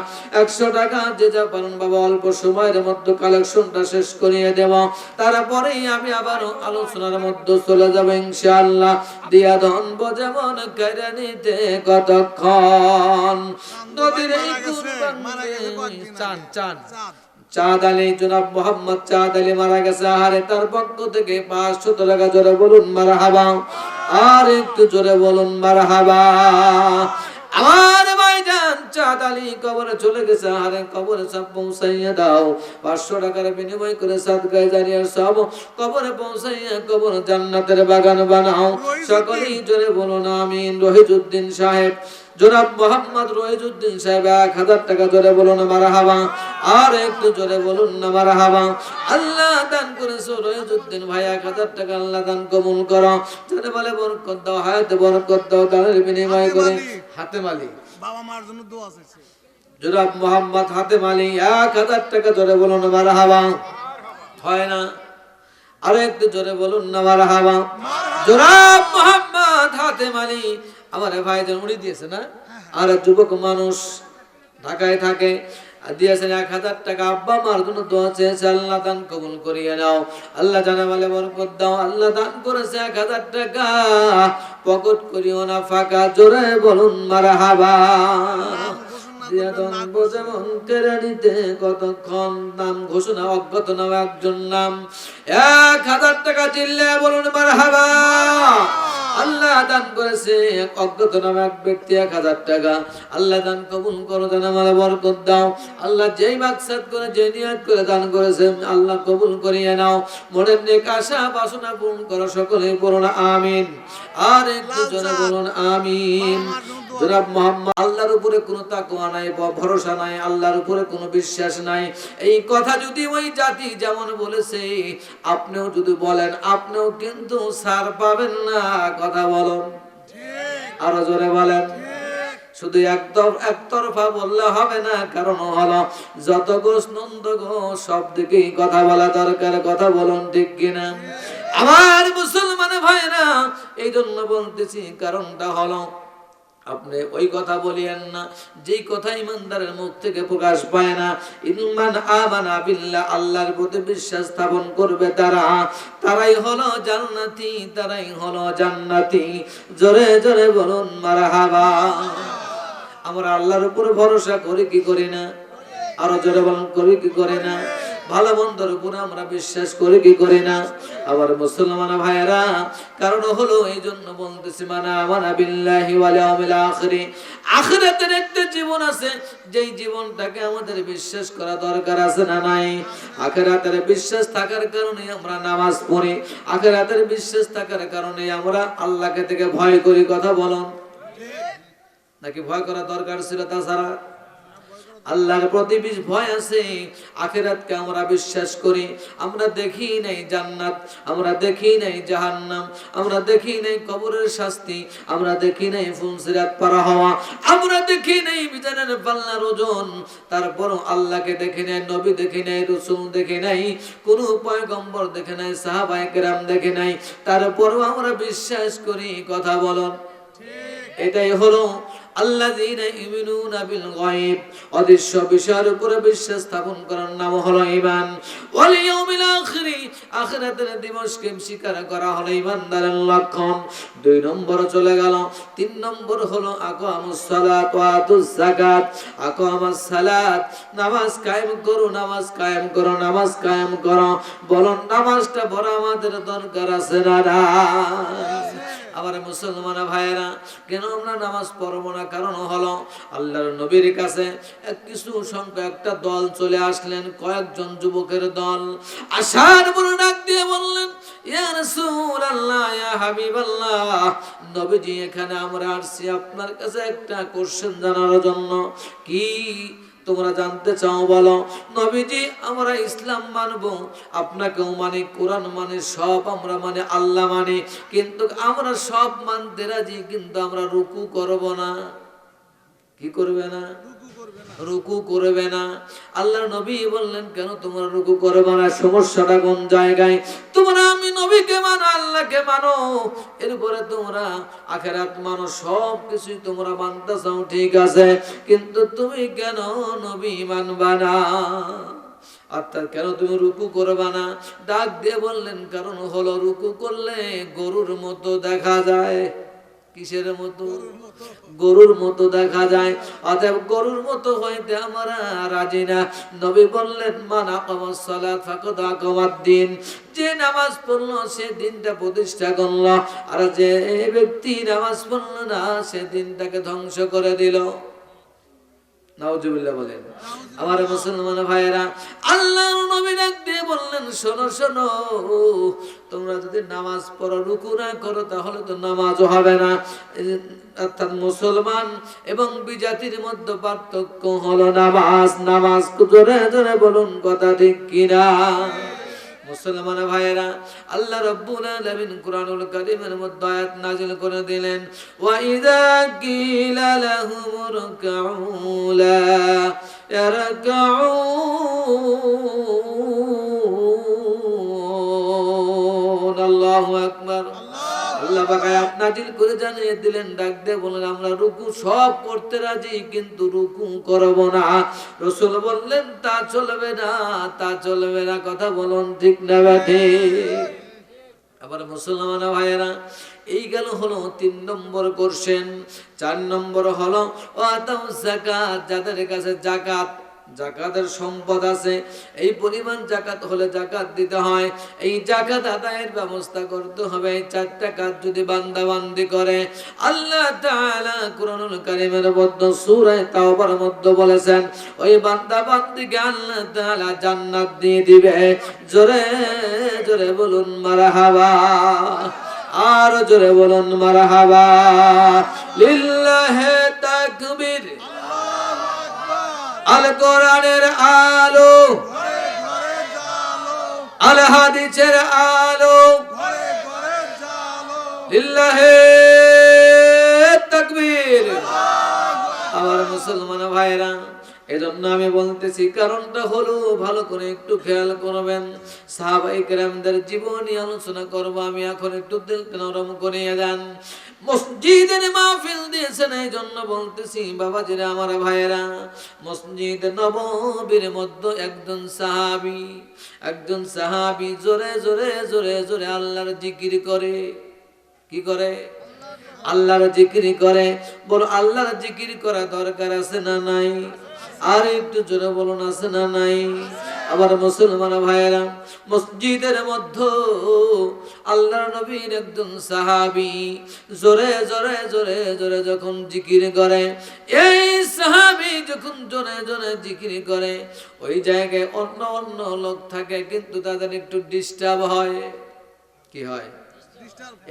100 টাকা, যে যা পারেন বাবা অল্প সময়ের মধ্যে কালেকশনটা শেষ করিয়ে দেব। তারপরেই আমি আবার আলোচনার মধ্যে চলে যাব ইনশাআল্লাহ। দিয়া ধনব যেমন কেড়ে নিতে কতক্ষণ, নদীর এই চান চান চাঁদ আলী, জনাব মোহাম্মদ চাঁদ আলী মারা গেছে। আহারে তার পক্ষ থেকে 500 টাকা, জোরে বলুন মারহাবা। আর একটু জোরে বলুন মারহাবা। আমার ভাইজান চাঁদ আলী কবরে চলে গেছে। আহারে কবরে সব পৌঁছাইয়া দাও। 500 টাকার বিনিময় করে সাদকায়ে জারিয়ার সব কবরে পৌঁছাইয়া কবর জান্নাতের বাগান বানাও। সকলেই জোরে বলুন আমিন। রহিজউদ্দিন সাহেব, জনাব মোহাম্মদ রহিজউদ্দিন সাহেব 1000 টাকা, জোরে বলুন মারহাবা। আর একটু জোরে বলুন না মারহাবা। আল্লাহ দান করেছো রহিজউদ্দিন ভাই 1000 টাকা, আল্লাহ দান কবুল করো। জোরে বলে বরকত দাও, হায়াতে বরকত দাও। দানের বিনিময় করে হাতেম আলী বাবা মার জন্য দোয়া চাইছে। জনাব মোহাম্মদ হাতেম আলী 1000 টাকা, জোরে বলুন মারহাবা। হয় না? আর একটু জোরে বলুন না মারহাবা। জনাব মোহাম্মদ হাতেম আলী আমার ভাইজান উনি দিয়েছে না? আর যুবক মানুষ ঢাকায় থাকে, দিয়েছেন 1000 টাকা। আব্বা মার জন্য দোয়া চেয়েছে, আল্লাহ দান কবুল করিয়ে নাও। আল্লাহ জানামালে বরকত দাও। আল্লাহ দান করেছে 1000 টাকা, পকেট করিও না ফাঁকা। জোরে বলুন মারহাবা। দিয়া দনব যেমন কেড়ে নিতে কতক্ষণ, নাম ঘোষণা অজ্ঞাত নাম একজন নাম। 1000 টাকা দিলে বলুন মারহাবা। আল্লাহ দান করেছে অজ্ঞাত নাম এক ব্যক্তি 1000 টাকা। আল্লাহ দান কবুল করো, জানামালে বরকত দাও। আল্লাহ যেই মাকসাদ করে, যে নিয়ত করে দান করেছেন, আল্লাহ কবুল করিয়ে নাও। মনের নেক আশা বাসনা পূরণ করো। সকলে বলুন আমিন। আর একটু জোরে বলুন আমিন। জনাব মোহাম্মদ, আল্লাহর উপরে কোনো তাকওয়া নাই, ভরসা নাই, আল্লাহর উপরে কোনো বিশ্বাস নাই। এই কথা যদি ওই জাতি যেমন বলেছে, আপনিও যদি বলেন, আপনিও কিন্তু ছাড় পাবেন না। কথা বলুন, আরো জোরে বলেন। শুধু একতরফা বললে হবে না, কারণ হলো যত গোস নন্দ গোস সব দিকেই কথা বলা দরকার। কথা বলুন ঠিক কিনা আমার মুসলমান ভাইরা? এই জন্য বলতেছি, কারণটা হলো আপনি ওই কথা বলিয়েন না যেই কথা ইমানদারের মুখ থেকে প্রকাশ পায় না। ইমান আমানা বিল্লাহ, আল্লাহর প্রতি বিশ্বাস স্থাপন করবে তারাই হলো জান্নাতি, তারাই হলো জান্নাতি। জোরে জোরে বলুন মারহাবা। আমরা আল্লাহর উপর ভরসা করি কি করি না? আরো জোরে বলুন, করি কি করি না? ভালো মন্দের উপরে আমরা বিশ্বাস করি কি করি না? আবার মুসলমান ভাইরা, কারণ হলো এই জন্য বলতেছি, মানা আমানা বিল্লাহি ওয়াল ইয়াউমিল আখির। আখিরাতের একটা জীবন আছে, যেই জীবনটাকে আমাদের বিশ্বাস করা দরকার আছে না নাই? আখিরাতের বিশ্বাস থাকার কারণে আমরা নামাজ পড়ি, আখিরাতের বিশ্বাস থাকার কারণে আমরা আল্লাহকে থেকে ভয় করি। কথা বলুন, নাকি ভয় করা দরকার ছিল? তাছাড়া আল্লাহর প্রতি ভয় আছে, আখিরাতকে আমরা বিশ্বাস করি। আমরা দেখি নাই জান্নাত, আমরা দেখি নাই জাহান্নাম, আমরা দেখি নাই কবরের শাস্তি, আমরা দেখি নাই ফুলসিরাত পার হওয়া, আমরা দেখি নাই মিজানের পাল্লার ওজন। তারপরও আল্লাহকে দেখি নাই, নবী দেখি নাই, রাসূল দেখি নাই, কোন পয়গম্বর দেখি নাই, সাহাবায়ে কেরাম দেখি নাই, তারপরও আমরা বিশ্বাস করি। কথা বলুন, এটাই হলো আল্লাযীনা ইউমিনুনা বিল গায়ব, অদৃশ্য বিষয়ের উপরে বিশ্বাস স্থাপন করার নাম হলো ঈমান। ওয়াল ইয়াউমিল আখির, আখিরাতের দিবসকে স্বীকার করা হলো ঈমানদারের লক্ষণ। 2 নম্বর চলে গেল। 3 নম্বর হলো আকামুস সালাত ওয়া আতুজ যাকাত। আকামাস সালাত, নামাজ কায়েম করো, নামাজ কায়েম করো, নামাজ কায়েম করো। বলুন, নামাজটা বড় আমাদের দরকার আছে না? আমার মুসলমান ভাইয়েরা, কেন আমরা নামাজ পড়বো না? কারণ হলো আল্লাহর নবীর কাছে কিছু সংখ্যক একটা দল চলে আসলেন, কয়েকজন যুবকের দল। আসার পর ডাক দিয়ে বললেন, ইয়া রাসূলুল্লাহ, ইয়া হাবিবাল্লাহ, নবীজি এখানে আমরা আসছি আপনার কাছে একটা কোশ্চেন জানার জন্য। কি তোমরা জানতে চাও? বলো। নবীজি, আমরা ইসলাম মানবো, আপনাকেও মানি, কোরআন মানে, সব আমরা মানে, আল্লাহ মানে, কিন্তু আমরা সব মানতে রাজি, কিন্তু আমরা রুকু করব না। কি করবে না? রুকু করবে না। আল্লাহর নবী বললেন কেন তোমরা রুকু করবে না? সমস্যাটা কোন জায়গায়? তোমরা আমি নবীকে মানো, আল্লাহকে মানো, এরপরে তোমরা আখিরাত মানো, সব কিছুই তোমরা মানতেছো ঠিক আছে, কিন্তু তুমি কেন নবী মানবা না? অর্থাৎ কেন তুমি রুকু করবা না? ডাক দিয়ে বললেন কারণ হলো রুকু করলে গরুর মতো দেখা যায়। কিসের মতো? গরুর মতো দেখা যায়। অতএব গরুর মতো হইতে আমরা রাজি না। নবী বললেন মান আকামাস সালাত ফাকাদ আকামাদ্দিন, যে নামাজ পড়লো সে দিনটা প্রতিষ্ঠা করলো, আর যে ব্যক্তি নামাজ পড়লো না সে দিনটাকে ধ্বংস করে দিল। নাউজুবিল্লাহ বলেন। আমার মুসলমান ভাইয়েরা, আল্লাহর নবী ডাক দিয়ে বললেন শোনো শোনো, তোমরা যদি নামাজ পড়ো রুকু না করো তাহলে তো নামাজও হবে না। অর্থাৎ মুসলমান এবং বিজাতির মধ্যে পার্থক্য হলো নামাজ। নামাজ জোরে জোরে বলুন কথা ঠিক কিনা? মুসলমান ভাইয়েরা, আল্লাহ রাব্বুল আলামিন কুরআনুল কারীমের মধ্যে আয়াত নাযিল করে দিলেন, ওয়া ইযা কিলা লাহুম রুকউ লা ইয়ারকাউন। আল্লাহু আকবার। আল্লাহ পাক আয়াত নাযিল করে জানিয়ে দিলেন, ডাক দিয়ে বললেন আমরা রুকু সব করতে রাজি কিন্তু রুকু করব না। রাসূল বললেন তা চলবে না, তা চলবে না। কথা বলুন ঠিক না ঠিক? আবার মুসলমান ভাইয়েরা, এই গেল হলো 3 নম্বর কোশ্চেন। 4 নম্বর হলো ওয়াতাউ যাকাত, যাদের কাছে জাকাতের সম্পদ আছে, এই পরিমাণ জাকাত হলে জাকাত দিতে হয়, এই জাকাত আদায়ের ব্যবস্থা করতে হবে। 4টা কাজ যদি বান্দা বান্দি করে, আল্লাহ তাআলা কুরআনুল কারীমের মধ্যে সূরা তাওবার মধ্যে বলেছেন ওই বান্দা বান্দিকে আল্লাহ তাআলা জান্নাত দিয়ে দিবে। জোরে জোরে বলুন মারহাবা, আর জোরে বলুন মারহাবা। লিল্লাহি তাকবীর। আল কোরআনের আলো, আল হাদিসের আলো, লিল্লাহি তাকবীর। আমার মুসলমান ভাইরা, এজন্য আমি বলতেছি, কারণটা হলো ভালো করে একটু খেয়াল করবেন। সাহাবায়ে কেরামদের জীবনী আলোচনা করব আমি এখন, একটু দিল নরম করে দেন। মসজিদের মাহফিল দিয়েছেন এই জন্য বলতেছি বাবাজিরা, আমার ভাইয়েরা, মসজিদ নববীর মধ্যে একজন সাহাবী জোরে জোরে জোরে জোরে আল্লাহর জিকির করে। কি করে? আল্লাহর জিকির করে। বলো আল্লাহর জিকির করা দরকার আছে না নাই? আর একটু জোরে বলুন আছে না নাই? আবার মুসলমান ভাইয়েরা, মসজিদের মধ্যে আল্লাহর নবীর একজন সাহাবী জোরে জোরে জোরে জোরে যখন জিকির করে, এই সাহাবী যখন জোরে জোরে জিকির করে, ওই জায়গায় অন্য অন্য লোক থাকে কিন্তু তাদের একটু ডিস্টার্ব হয়। কি হয়?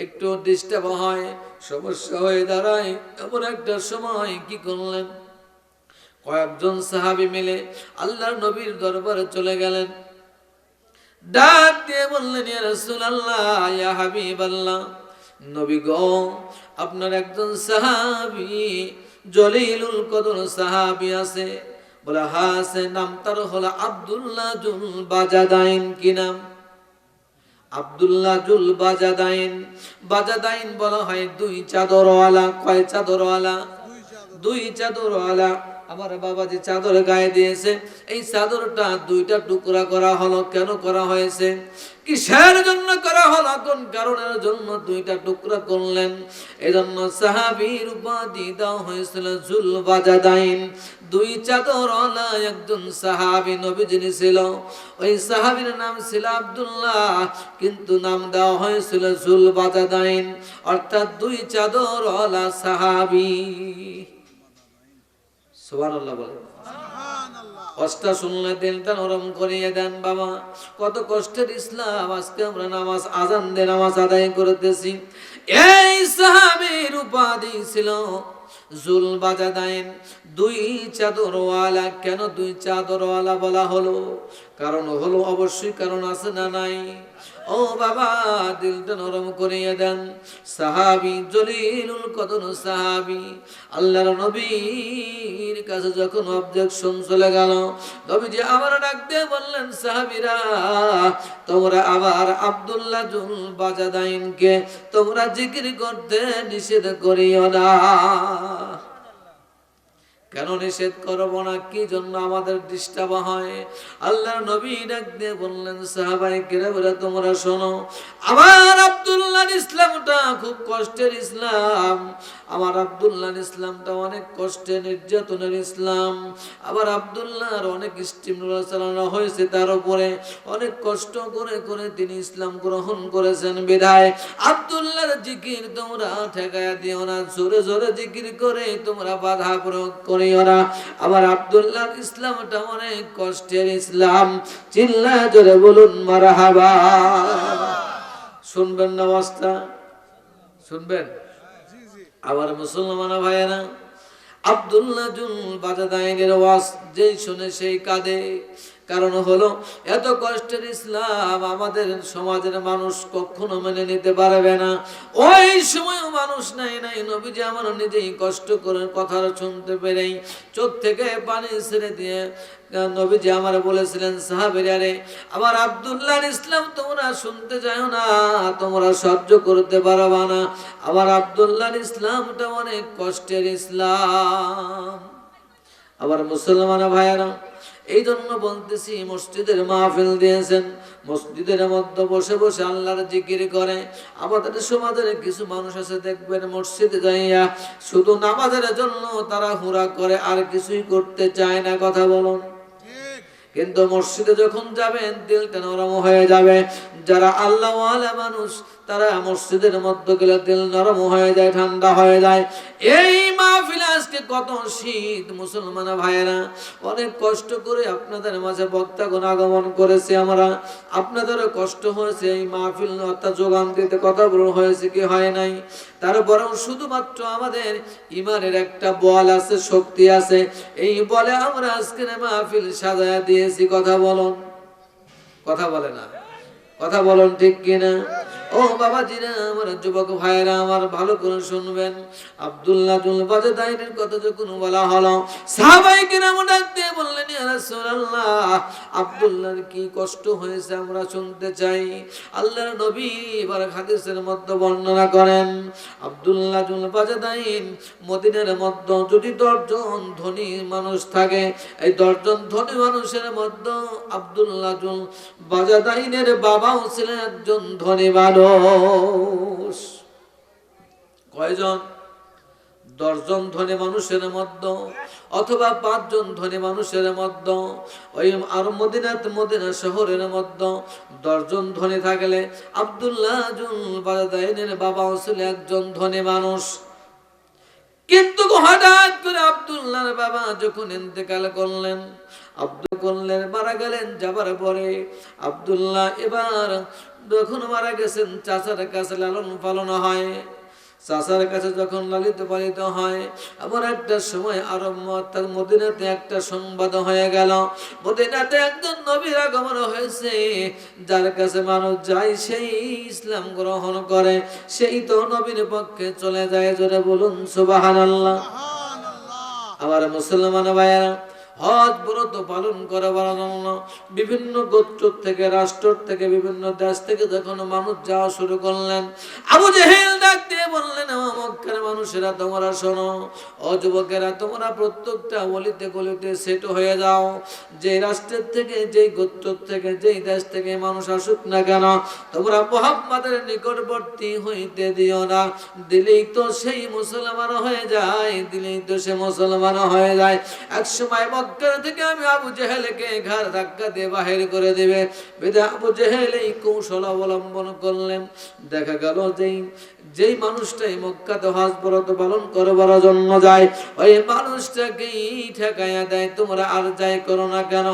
একটু ডিস্টার্ব হয়, সমস্যা হয়ে দাঁড়ায়। এমন একটা সময় কি করলেন, কয়েকজন সাহাবী মিলে আল্লাহর নবীর দরবারে চলে গেলেন। ডাক দিয়ে বললেন ইয়া রাসূলুল্লাহ, ইয়া হাবিবাল্লাহ, নবী গো, আপনার একজন সাহাবী জলিলুল কদর সাহাবী আছে। বলে হ্যাঁ আছে, নাম তার হলো আব্দুল্লাহ জুল বাজাদাইন। কি নাম? আব্দুল্লাহ জুল বাজাদাইন। বাজাদাইন বলা হয় 2 চাদরওয়ালা। কয় চাদরওয়ালা? 2 চাদরওয়ালা। আমার বাবা যে চাদর গায়ে দিয়েছে, এই চাদরটা 2টা টুকরা করা হলো। কেন করা হয়েছে? কিসের জন্য করা হলো? কোন কারণের জন্য 2টা টুকরা করলেন? এজন্য সাহাবীর উপাধি দেওয়া হয়েছিল জুল বাজাদাইন। 2 চাদরওয়ালা একজন সাহাবী নবীজি ছিল। ওই সাহাবীর নাম ছিল আব্দুল্লাহ, কিন্তু নাম দেওয়া হয়েছিল জুল বাজাদাইন, অর্থাৎ 2 চাদরওয়ালা সাহাবী। সুবহানাল্লাহ বলেন। কষ্ট শুনলে দিলটা নরম করিয়ে দেন বাবা। কত কষ্টের ইসলাম, আজকে আমরা নামাজ আজান দিয়ে নামাজ আদায় করতেছি। এই সাহাবীর উপাধি ছিল জুল বাজাদাইন, দুই চাদরওয়ালা। কেন দুই চাদরওয়ালা বলা হলো? কারণ হলো, অবশ্যই কারণ আছে না নাই? ও বাবা, দিলটা নরম করিয়ে দেন। সাহাবী, জলিলুল কদর সাহাবী, আল্লাহর নবীর কাছে যখন অবজেকশন চলে গেল, নবীজি আবার ডাক দিয়ে বললেন, সাহাবীরা, তোমরা আবার আব্দুল্লাহ জুল বাজাদাইনকে তোমরা জিকির করতে নিষেধ করিও না। কেন নিষেধ করবো না? কি জন্য আমাদের ডিস্টার্ব হয়? আল্লাহর নবী ডাক দিয়ে বললেন, সাহাবায়ে কেরামরা, তোমরা শোনো, আমার আব্দুল্লাহর ইসলামটা খুব কষ্টের ইসলাম। আমার আব্দুল্লাহর ইসলামটা অনেক কষ্টের, নির্যাতনের ইসলাম। আবার আব্দুল্লাহর অনেক স্টিম রোলার চালানো হয়েছে, তার উপরে অনেক কষ্ট করে করে তিনি ইসলাম গ্রহণ করেছেন। বিধায় আব্দুল্লাহর জিকির তোমরা ঠেকায়া দিও না, জোরে জোরে জিকির করে তোমরা বাধা প্রয়োগ করে আবার আব্দুল্লাহর ইসলামটা অনেক কষ্টের ইসলাম। চিল্লা জোরে বলুন মারহাবা। শুনবেন না ওয়াজটা? শুনবেন? আবার মুসলমান ভাইয়েরা, আব্দুল্লাহ জুল বাজাদাইনের ওয়াজ যেই শুনে সেই কাঁদে। কারণ হলো, এত কষ্টের ইসলাম আমাদের সমাজের মানুষ কখনো মেনে নিতে পারবে না। ওই সময় মানুষ নাই নাই, নবীজি আমার নিজেই কষ্ট করে কথা শুনতে পেরেই চোখ থেকে পানি ছেড়ে দিয়ে নবীজি আমার বলেছিলেন, সাহাবীরা রে, আমার আব্দুল্লাহর ইসলাম তোমরা শুনতে চাও না, তোমরা সহ্য করতে পারবা না। আমার আব্দুল্লাহর ইসলামটা অনেক কষ্টের ইসলাম। আবার মুসলমান ভাইয়েরা, এই জন্য বলতেছি, মসজিদের মাহফিল দিয়েছেন, মসজিদের মধ্যে বসে বসে আল্লাহর জিকির করে। আমাদের সমাজের কিছু মানুষ আছে, দেখবেন মসজিদে যাইয়া শুধু নামাজের জন্য তারা হুরা করে, আর কিছুই করতে চায় না। কথা বলুন। কিন্তু মসজিদে যখন যাবেন, দিলটা নরম হয়ে যাবে। যারা আল্লাহওয়ালা মানুষ, তারা মসজিদের মধ্যে গেলে দিল নরম হয়ে যায়, ঠান্ডা হয়ে যায়। এই মাহফিলে আজকে কত শীত মুসলমান ভাইয়েরা, অনেক কষ্ট করে আপনাদের মাঝে বক্তাগণ আগমন করেছে। আমরা আপনাদেরও কষ্ট হয়েছে, এই মাহফিল অর্থাৎ যোগান দিতে কথা বলা হয়েছে কি হয় নাই? তারপরেও শুধুমাত্র আমাদের ইমানের একটা বল আছে, শক্তি আছে, এই বলে আমরা আজকের মাহফিল সাজায়া দিয়েছি। কথা বলুন, কথা বলে না, কথা বলুন ঠিক কিনা? ও বাবাজিরা, আমার যুবক ভাইরা, আমার ভালো করে শুনবেন। আব্দুল্লাহ জুল বাজাদাইনের কথা যখন বলা হলো, সাহাবায়ে কেরাম ডাক দিয়ে বললেন, ইয়া রাসূলুল্লাহ, আব্দুল্লাহর কি কষ্ট হয়েছে আমরা শুনতে চাই। আল্লাহর নবী এবার হাদিসের মধ্যে বর্ণনা করেন, আব্দুল্লাহ জুল বাজাদাইন মদিনার মধ্যে যদি 10 জন ধনী মানুষ থাকে, এই 10 জন ধনী মানুষের মধ্যে আব্দুল্লাহ জুল বাজাদাইনের বাবাও ছিলেন একজন ধনী মানুষ। কয়জন? 10 জন ধনী মানুষের মধ্যে, অথবা 5 জন ধনী মানুষের মধ্যে, ওই আর মদিনা শহরের মধ্যে 10 জন ধনী থাকলে আব্দুল্লাহ জুল বাজাদাইনের বাবাও ছিলেন একজন ধনী মানুষ। কিন্তু হঠাৎ করে আব্দুল্লাহর বাবা যখন ইন্তেকাল করলেন, মারা গেলেন, যাবার পরে আব্দুল্লাহ এবার যখন মারা গেছেন, চাচার কাছে লালন পালন হয়। চাচার কাছে যখন লালিত পালিত হয়, আবার একটা সময় আরব অর্থাৎ মদিনাতে একটা সংবাদ হয়ে গেল, মদিনাতে একজন নবীর আগমন হয়েছে। যার কাছে মানুষ যায়, সেই ইসলাম গ্রহণ করে, সেই তো নবীর পক্ষে চলে যায়। জোরে বলুন সুবহানাল্লাহ। আমার মুসলমান ভাইয়েরা, হজ ব্রত পালন করার জন্য বিভিন্ন গোত্র থেকে, রাষ্ট্র থেকে, বিভিন্ন দেশ থেকে যখন মানুষ যাওয়া শুরু করলেন, আবু জেহেল ডাক দিয়ে বললেন, মক্কার মানুষেরা তোমরা শোনো, ও যুবকেরা, তোমরা প্রত্যেকটা অলিতে গলিতে সেট হয়ে যাও। যে রাষ্ট্রের থেকে, যেই গোত্র থেকে, যেই দেশ থেকে মানুষ আসুক না কেন, তোমরা মুহাম্মাদের নিকটবর্তী হইতে দিও না। দিলেই তো সেই মুসলমান হয়ে যায়, দিলেই তো সে মুসলমান হয়ে যায়। এক সময় মক্কা থেকে আমি আবু জেহেলকে ঘাড় ধাক্কা দিয়ে বাহির করে দেবে, বিধায় আবু জেহেল এই কৌশল অবলম্বন করলেন। দেখা গেল যেই মানুষটাই মক্কাতে হজ ব্রত পালন করবার জন্য যায়, ওই মানুষটাকেই ঠেকাইয়া দেয়, তোমরা আর যাই করো না কেন,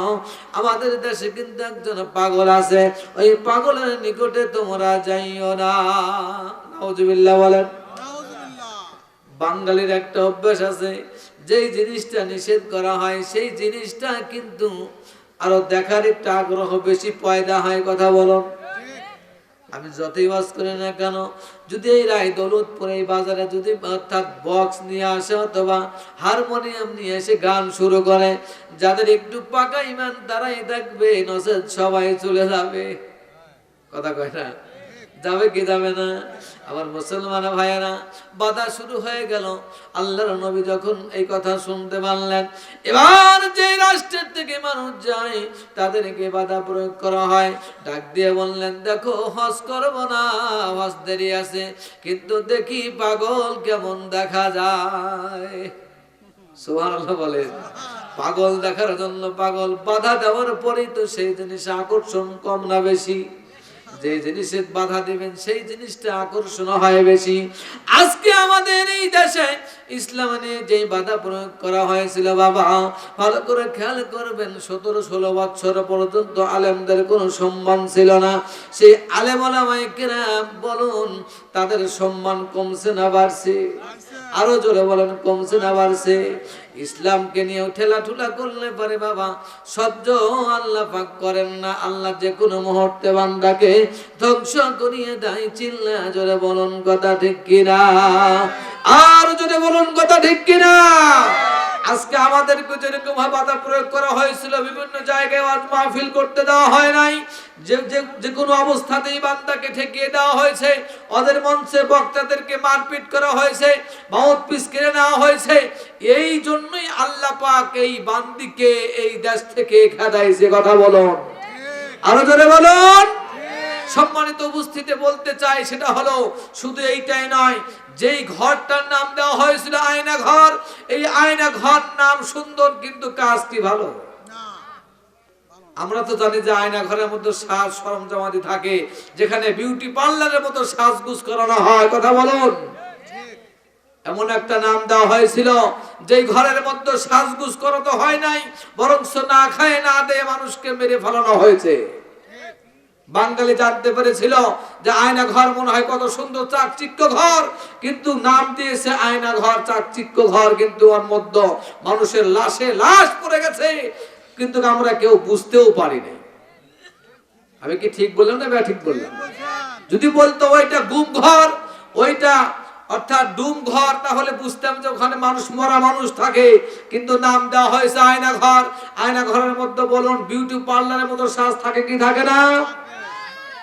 আমাদের দেশে কিন্তু একজন পাগল আছে, ওই পাগলের নিকটে তোমরা যাইও না। নাউজুবিল্লাহ বলেন। বাঙালির একটা অভ্যাস আছে, যেই জিনিসটা নিষেধ করা হয় সেই জিনিসটা কিন্তু আরো দেখার একটু আগ্রহ বেশি পয়দা হয়। কথা বলুন, আমি যতই ওয়াজ করি না কেন, যদি এই রায় দৌলতপুরে এই বাজারে যদি অর্থাৎ বক্স নিয়ে আসে অথবা হারমোনিয়াম নিয়ে এসে গান শুরু করে, যাদের একটু পাকা ইমান তারাই দেখবে, নচেৎ সবাই চলে যাবে। কথা কয় না? যাবে কি যাবে না? আমার মুসলমান ভাইয়েরা, বাধা শুরু হয়ে গেল। আল্লাহর নবী যখন এই কথা শুনতে পারলেন, এবার যে রাষ্ট্রের থেকে মানুষ যায় তাদেরকে বাধা প্রয়োগ করা হয়। ডাক দিয়ে বললেন, দেখো হজ করব না, হজ দেরি আছে, কিন্তু দেখি পাগল কেমন দেখা যায়। সুবহানাল্লাহ বলে। পাগল দেখার জন্য পাগল, বাধা দেওয়ার পরেই তো সেই জিনিস আকর্ষণ কম না বেশি? যে জিনিসের বাধা দিবেন সেই জিনিসটা আকর্ষণ হয় বেশি। আজকে আমাদের এই দেশে ইসলাম নিয়ে যে বাধা প্রয়োগ করা হয়েছিল, বাবা ভালো করে খেয়াল করবেন, 17-16 বছর পর্যন্ত আলেমদের কোনো সম্মান ছিল না। সেই আলেম ওলামায়ে কেরাম বলুন, তাদের সম্মান কমছে না বাড়ছে? আরো জোরে বলেন, কমছে না বাড়ছে? ইসলামকে নিয়ে ঠেলাঠুলা করলে পারে বাবা সহ্য আল্লাহ পাক করেন না। আল্লাহ যে কোনো মুহূর্তে বান্দাকে ধ্বংস করিয়ে দেয়। চিল্লা জোরে বলুন কথা ঠিক কিনা? আর জোরে বলুন কথা ঠিক কিনা? আজকে আমাদেরকে যেরকম বাধা প্রয়োগ করা হয়েছিল, বিভিন্ন জায়গায় ওয়াজ মাহফিল করতে দেওয়া হয় নাই, যে কোনো অবস্থাতেই বান্দাকে ঠেকিয়ে দেওয়া হয়েছে, ওদের মঞ্চে বক্তাদেরকে মারপিট করা হয়েছে, মাউথপিস কেড়ে নেওয়া হয়েছে। এই জন্যই আল্লাহ পাক এই বান্দিকে এই দেশ থেকে খেদাইছে। কথা বলুন, আরো জোরে বলুন। সম্মানিত উপস্থিতি বলতে চাই, সেটা হলো শুধু এইটাই নয়, যেই ঘরটার নাম দেওয়া হয়েছিল আয়না ঘর, এই আয়না ঘর নাম সুন্দর কিন্তু কাজটি ভালো। আমরা তো জানি যে আয়না ঘরের মধ্যে সাজ সরঞ্জামাদি থাকে, যেখানে বিউটি পার্লারের মতো সাজগুজ করানো হয়। কথা বলুন। এমন একটা নাম দেওয়া হয়েছিল যেই ঘরের মধ্যে সাজগুজ করাতে হয় নাই, বরং না খায় না দেয় মানুষকে মেরে ফেলানো হয়েছে। বাঙালি জানতে পেরেছিল যে আয়না ঘর মনে হয় কত সুন্দর চাকচিক্য ঘর, কিন্তু নাম দিয়েছে আয়না ঘর, চাকচিক্য ঘর, কিন্তু ওর মধ্যে মানুষের লাশে লাশ পড়ে গেছে, কিন্তু আমরা কেউ বুঝতেও পারিনি। আমি কি ঠিক বললাম না ঠিক বললাম? যদি বলতো ওইটা গুম ঘর, ওইটা অর্থাৎ ডুম ঘর, তাহলে বুঝতাম যে ওখানে মানুষ, মরা মানুষ থাকে, কিন্তু নাম দেওয়া হয়েছে আয়না ঘর। আয়না ঘরের মধ্যে বলুন বিউটি পার্লারের মতো সাজ থাকে কি থাকে না?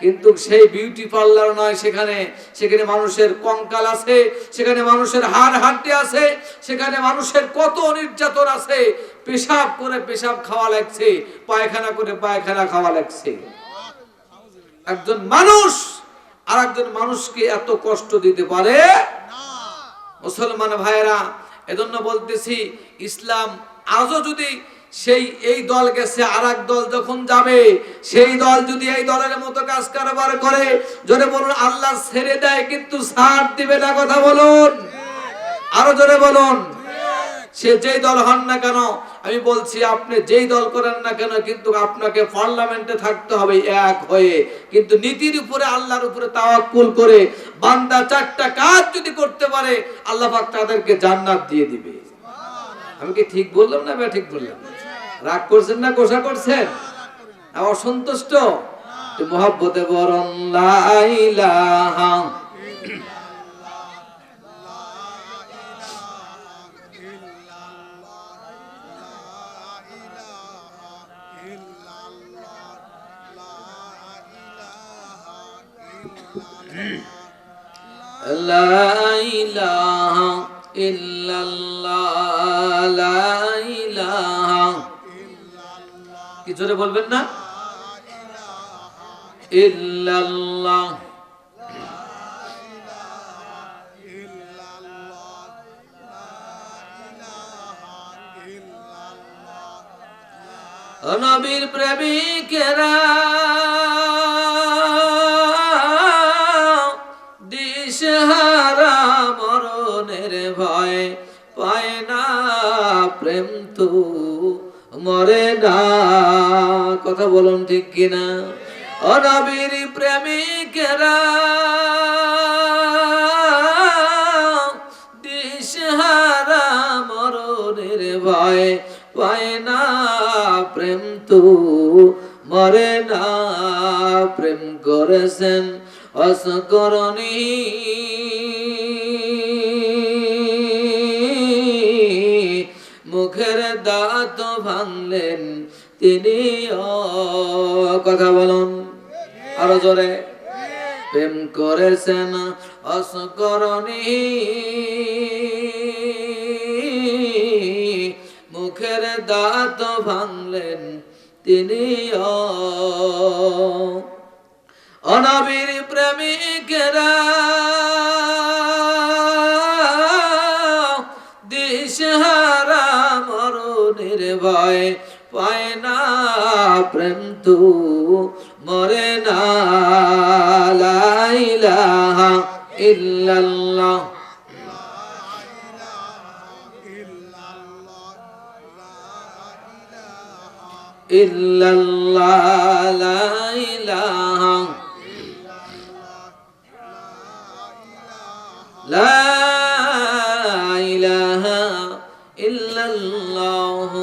কিন্তু সেই বিউটি পার্লার নয়, সেখানে মানুষের কঙ্কাল আছে, সেখানে মানুষের হাড় হাড্ডি আছে, সেখানে মানুষের কত নির্যাতন আছে। পেশাব করে পেশাব খাওয়া লাগছে, পায়খানা করে পায়খানা খাওয়া লাগছে। একজন মানুষ আর একজন মানুষকে এত কষ্ট দিতে পারে? মুসলমান ভাইয়েরা, এজন্য বলতেছি, ইসলাম আজও যদি এই দল গেছে, আর এক দল যখন যাবে, সেই দল যদি এই দলের মতো কাজ কারবার করে, জোরে বলুন আল্লাহ ছেড়ে দেয়, কিন্তু ছাড় দিবে না। কথা বলুন, আরো জোরে বলুন। সে যেই দল হন না কেন, আমি বলছি আপনি যেই দল করেন না কেন, কিন্তু আপনাকে পার্লামেন্টে থাকতে হবে এক হয়ে, কিন্তু নীতির উপরে আল্লাহর উপরে তাওয়াক্কুল করে বান্দা 4টা কাজ যদি করতে পারে, আল্লাহ পাক তাদেরকে জান্নাত দিয়ে দিবে। আমি কি ঠিক বললাম না ঠিক বললাম? রাগ করছেন না গোসা করছেন? অসন্তুষ্ট? মুহাব্বতে বরং লা ইলাহা লা ইলাহা ইল্লাল্লাহ, লা ইলাহা, কি জোরে বলবেন না? ইল্লাল্লাহ, নবীর প্রেমিকেরা দিশহারা মরণের ভয় পায় না, প্রেম তো মরে না। কথা বলুন ঠিক কিনা? ও নবীর প্রেমিকেরা ভয় পায় না, প্রেম তো মরে না। প্রেম করেছেন অসকরণী, মুখের দাঁত ভাঙলেন তিনি। কথা বলুন আরো জোরে। প্রেম করেছেন অসকরণী, মুখের দাঁত ভাঙলেন তিনি। অনবীর প্রেমিকেরা দিশহারা মরণের ভয় পায় না, প্রেম তো মরে না। লা ইলাহা ইল্লাল্লাহ, ইল্লাল্লাহ, লা ইলাহা, লা ইলাহা ইল্লাল্লাহ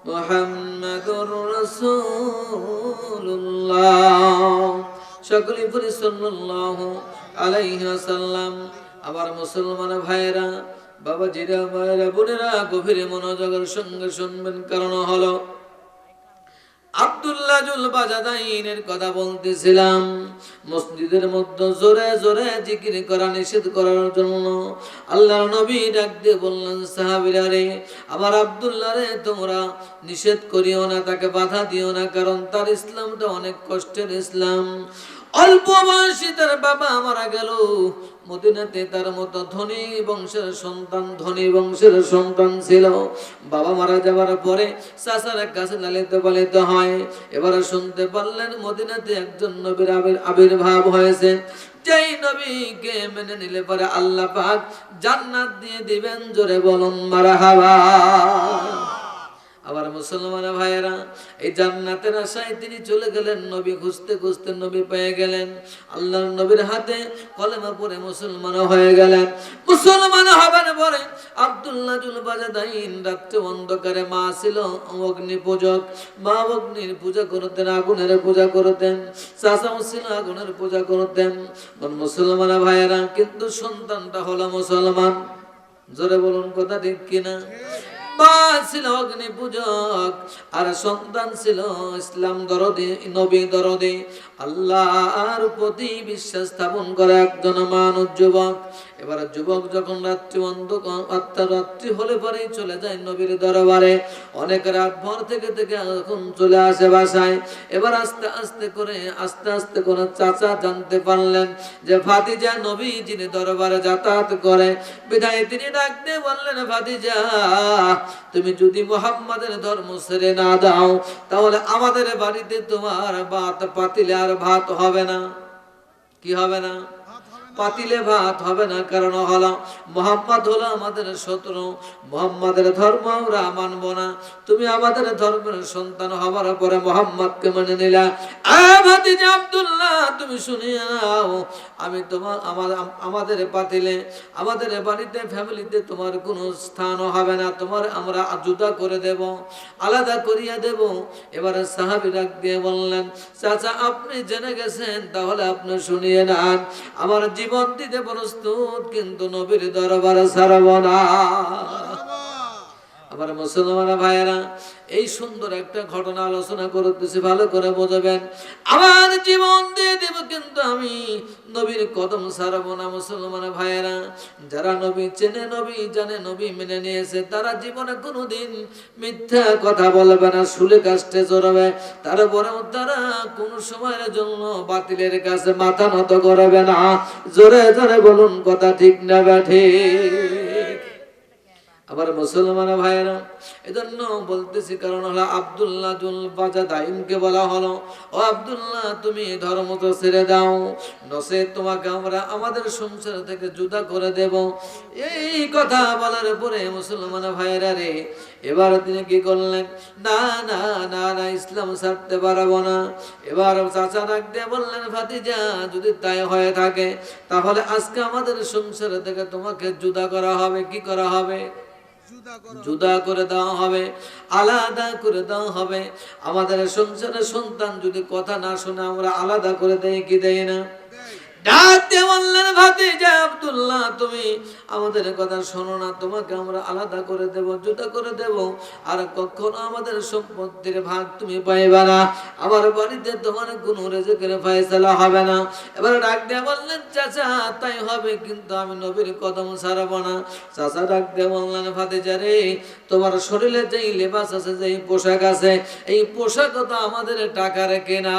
মুহাম্মাদুর রাসূলুল্লাহ। সকলে পড়ি সাল্লাল্লাহু আলাইহি ওয়াসাল্লাম। আমার মুসলমান ভাইরা, বাবাজিরা, মায়েরা, বোনেরা, গভীর মনোযোগের সঙ্গে শুনবেন, কারণ হলো আব্দুল্লাহ জুল বাজাদাইনের কথা বলতেছিলাম। মসজিদের মধ্যে জোরে জোরে জিকির করা নিষেধ করার জন্য আল্লাহর নবী ডাক দিয়ে বললেন, সাহাবীরা রে, আমার আব্দুল্লাহ রে তোমরা নিষেধ করিও না, তাকে বাধা দিও না, কারণ তার ইসলামটা অনেক কষ্টের ইসলাম। অল্প বয়সী তার বাবা মারা গেল। মদিনাতে তার মতো ধনী বংশের সন্তান ছিল। বাবা মারা যাওয়ার পরে চাচার কাছে লালিত পালিত হয়। এবারে শুনতে পারলেন মদিনাতে একজন নবীর আবির্ভাব হয়েছে। যেই নবীকে মেনে নিলে পরে আল্লাহ পাক জান্নাত দিয়ে দিবেন। জোরে বলুন মারহাবা। আবার মুসলমান ভাইয়েরা, এই জান্নাতের আশায় তিনি চলে গেলেন। নবী খুঁজতে খুঁজতে নবী পেয়ে গেলেন। আল্লাহর নবীর হাতে কলেমা পড়ে মুসলমান হয়ে গেলেন। মুসলমান হবার পরে আব্দুল্লাহ জুল বাজাদাইন রাত্রে অন্ধকারে, মা ছিল অগ্নি পূজক, মা অগ্নির পূজা করতেন, আগুনের পূজা করতেন। চাচাও ছিল আগুনের পূজা করতেন। মুসলমান ভাইয়েরা, কিন্তু সন্তানটা হলো মুসলমান। জোরে বলুন কথা ঠিক কিনা? মা ছিল অগ্নি পূজক আর সন্তান ছিল ইসলাম দরদি, নবী দরদি, আল্লাহর প্রতি বিশ্বাস স্থাপন করে একজন মানুষ যুবক। এবার যুবক যখন রাত্রি রাত্রি হলে পরেই চলে যায় নবীর দরবারে। অনেক রাত ভর থেকে এখন চলে আসে বাসায়। এবার আস্তে আস্তে করে চাচা জানতে পারলেন যে ভাতিজা নবী যিনি দরবারে যাতায়াত করে, বিধায় তিনি ডাক দিয়ে বললেন, ভাতিজা তুমি যদি মুহাম্মাদের ধর্ম ছেড়ে না দাও, তাহলে আমাদের বাড়িতে তোমার পাতিলে আর ভাত হবে না। কি হবে না? পাতিলে ভাত হবে না। কারণ হলো মুহাম্মদ হলো আমাদের শত্রু, মুহাম্মাদের ধর্ম আমরা মানব না। তুমি আমাদের ধর্মের সন্তান হবার পরে মুহাম্মদকে মেনে নিলা। ভাতিজা আব্দুল্লাহ, তুমি শুনে নাও, আমি তোমার আমাদের পাতিলে, আমাদের বাড়িতে, ফ্যামিলিতে তোমার কোনো স্থান হবে না। তোমার আমরা জুদা করে দেব, আলাদা করিয়া দেব। এবারে সাহাবী ডাক দিয়ে বললেন, চাচা আপনি জেনে গেছেন, তাহলে আপনি শুনিয়ে নেন। আমার জীবন দিতে প্রস্তুত, কিন্তু নবীর দরবার ছাড়ব না। আমার মুসলমান ভাইয়েরা, এই সুন্দর একটা ঘটনা আলোচনা করতেছি, ভালো করে বুঝবেন। আমার জীবন দিয়ে দেব, কিন্তু আমি নবীর কদম ছাড়ব না। মুসলমান ভাইয়েরা, যারা নবী চেনে, নবী জানে, নবী মেনে নিয়েছে, তারা জীবনে কোনোদিন মিথ্যা কথা বলবে না, সুলে কাষ্টে চড়বে। তারপরেও তারা কোন সময়ের জন্য বাতিলের কাছে মাথা নত করবে না। জোরে জোরে বলুন কথা ঠিক না ঠিক? আবার মুসলমান ভাইয়েরা, এজন্য বলতেছি, কারণ হলো আব্দুল্লাহ জুল বাজাদাইনকে বলা হলো, ও আব্দুল্লাহ তুমি ধর্ম তো ছেড়ে দাও, নসে তোমাকে আমরা আমাদের সংসার থেকে জুদা করে দেব। এই কথা বলার পরে মুসলমান ভাইয়েরা রে, এবার তিনি কি করলেন, না না না না, ইসলাম ছাড়তে পারবো না। এবার চাচা ডাক দিয়ে বললেন, ভাতিজা যদি তাই হয়ে থাকে, তাহলে আজকে আমাদের সংসার থেকে তোমাকে জুদা করা হবে। কি করা হবে? জুদা করে দেওয়া হবে, আলাদা করে দেওয়া হবে। আমাদের সংসারের সন্তান যদি কথা না শুনে আমরা আলাদা করে দেই কি দেই না? ডাক দিয়ে বললেন, ভাতিজা আব্দুল্লাহ, তুমি আমাদের কথা শোনো না, তোমাকে আমরা আলাদা করে দেব, জুদা করে দেব, আর কখনো আমাদের সম্পত্তির ভাগ তুমি পাইবে না, আমার বাড়িতে তোমার কোনো রিজিকের ফয়সালা হবে না। এবার ডাক দিয়ে বললেন, চাচা তাই হবে, কিন্তু আমি নবীর কদম ছাড়ব না। চাচা ডাক দিয়ে বললেন, ভাতিজা রে, তোমার শরীরে যেই লেবাস আছে, যেই পোশাক আছে, এই পোশাক তো আমাদের টাকার কেনা।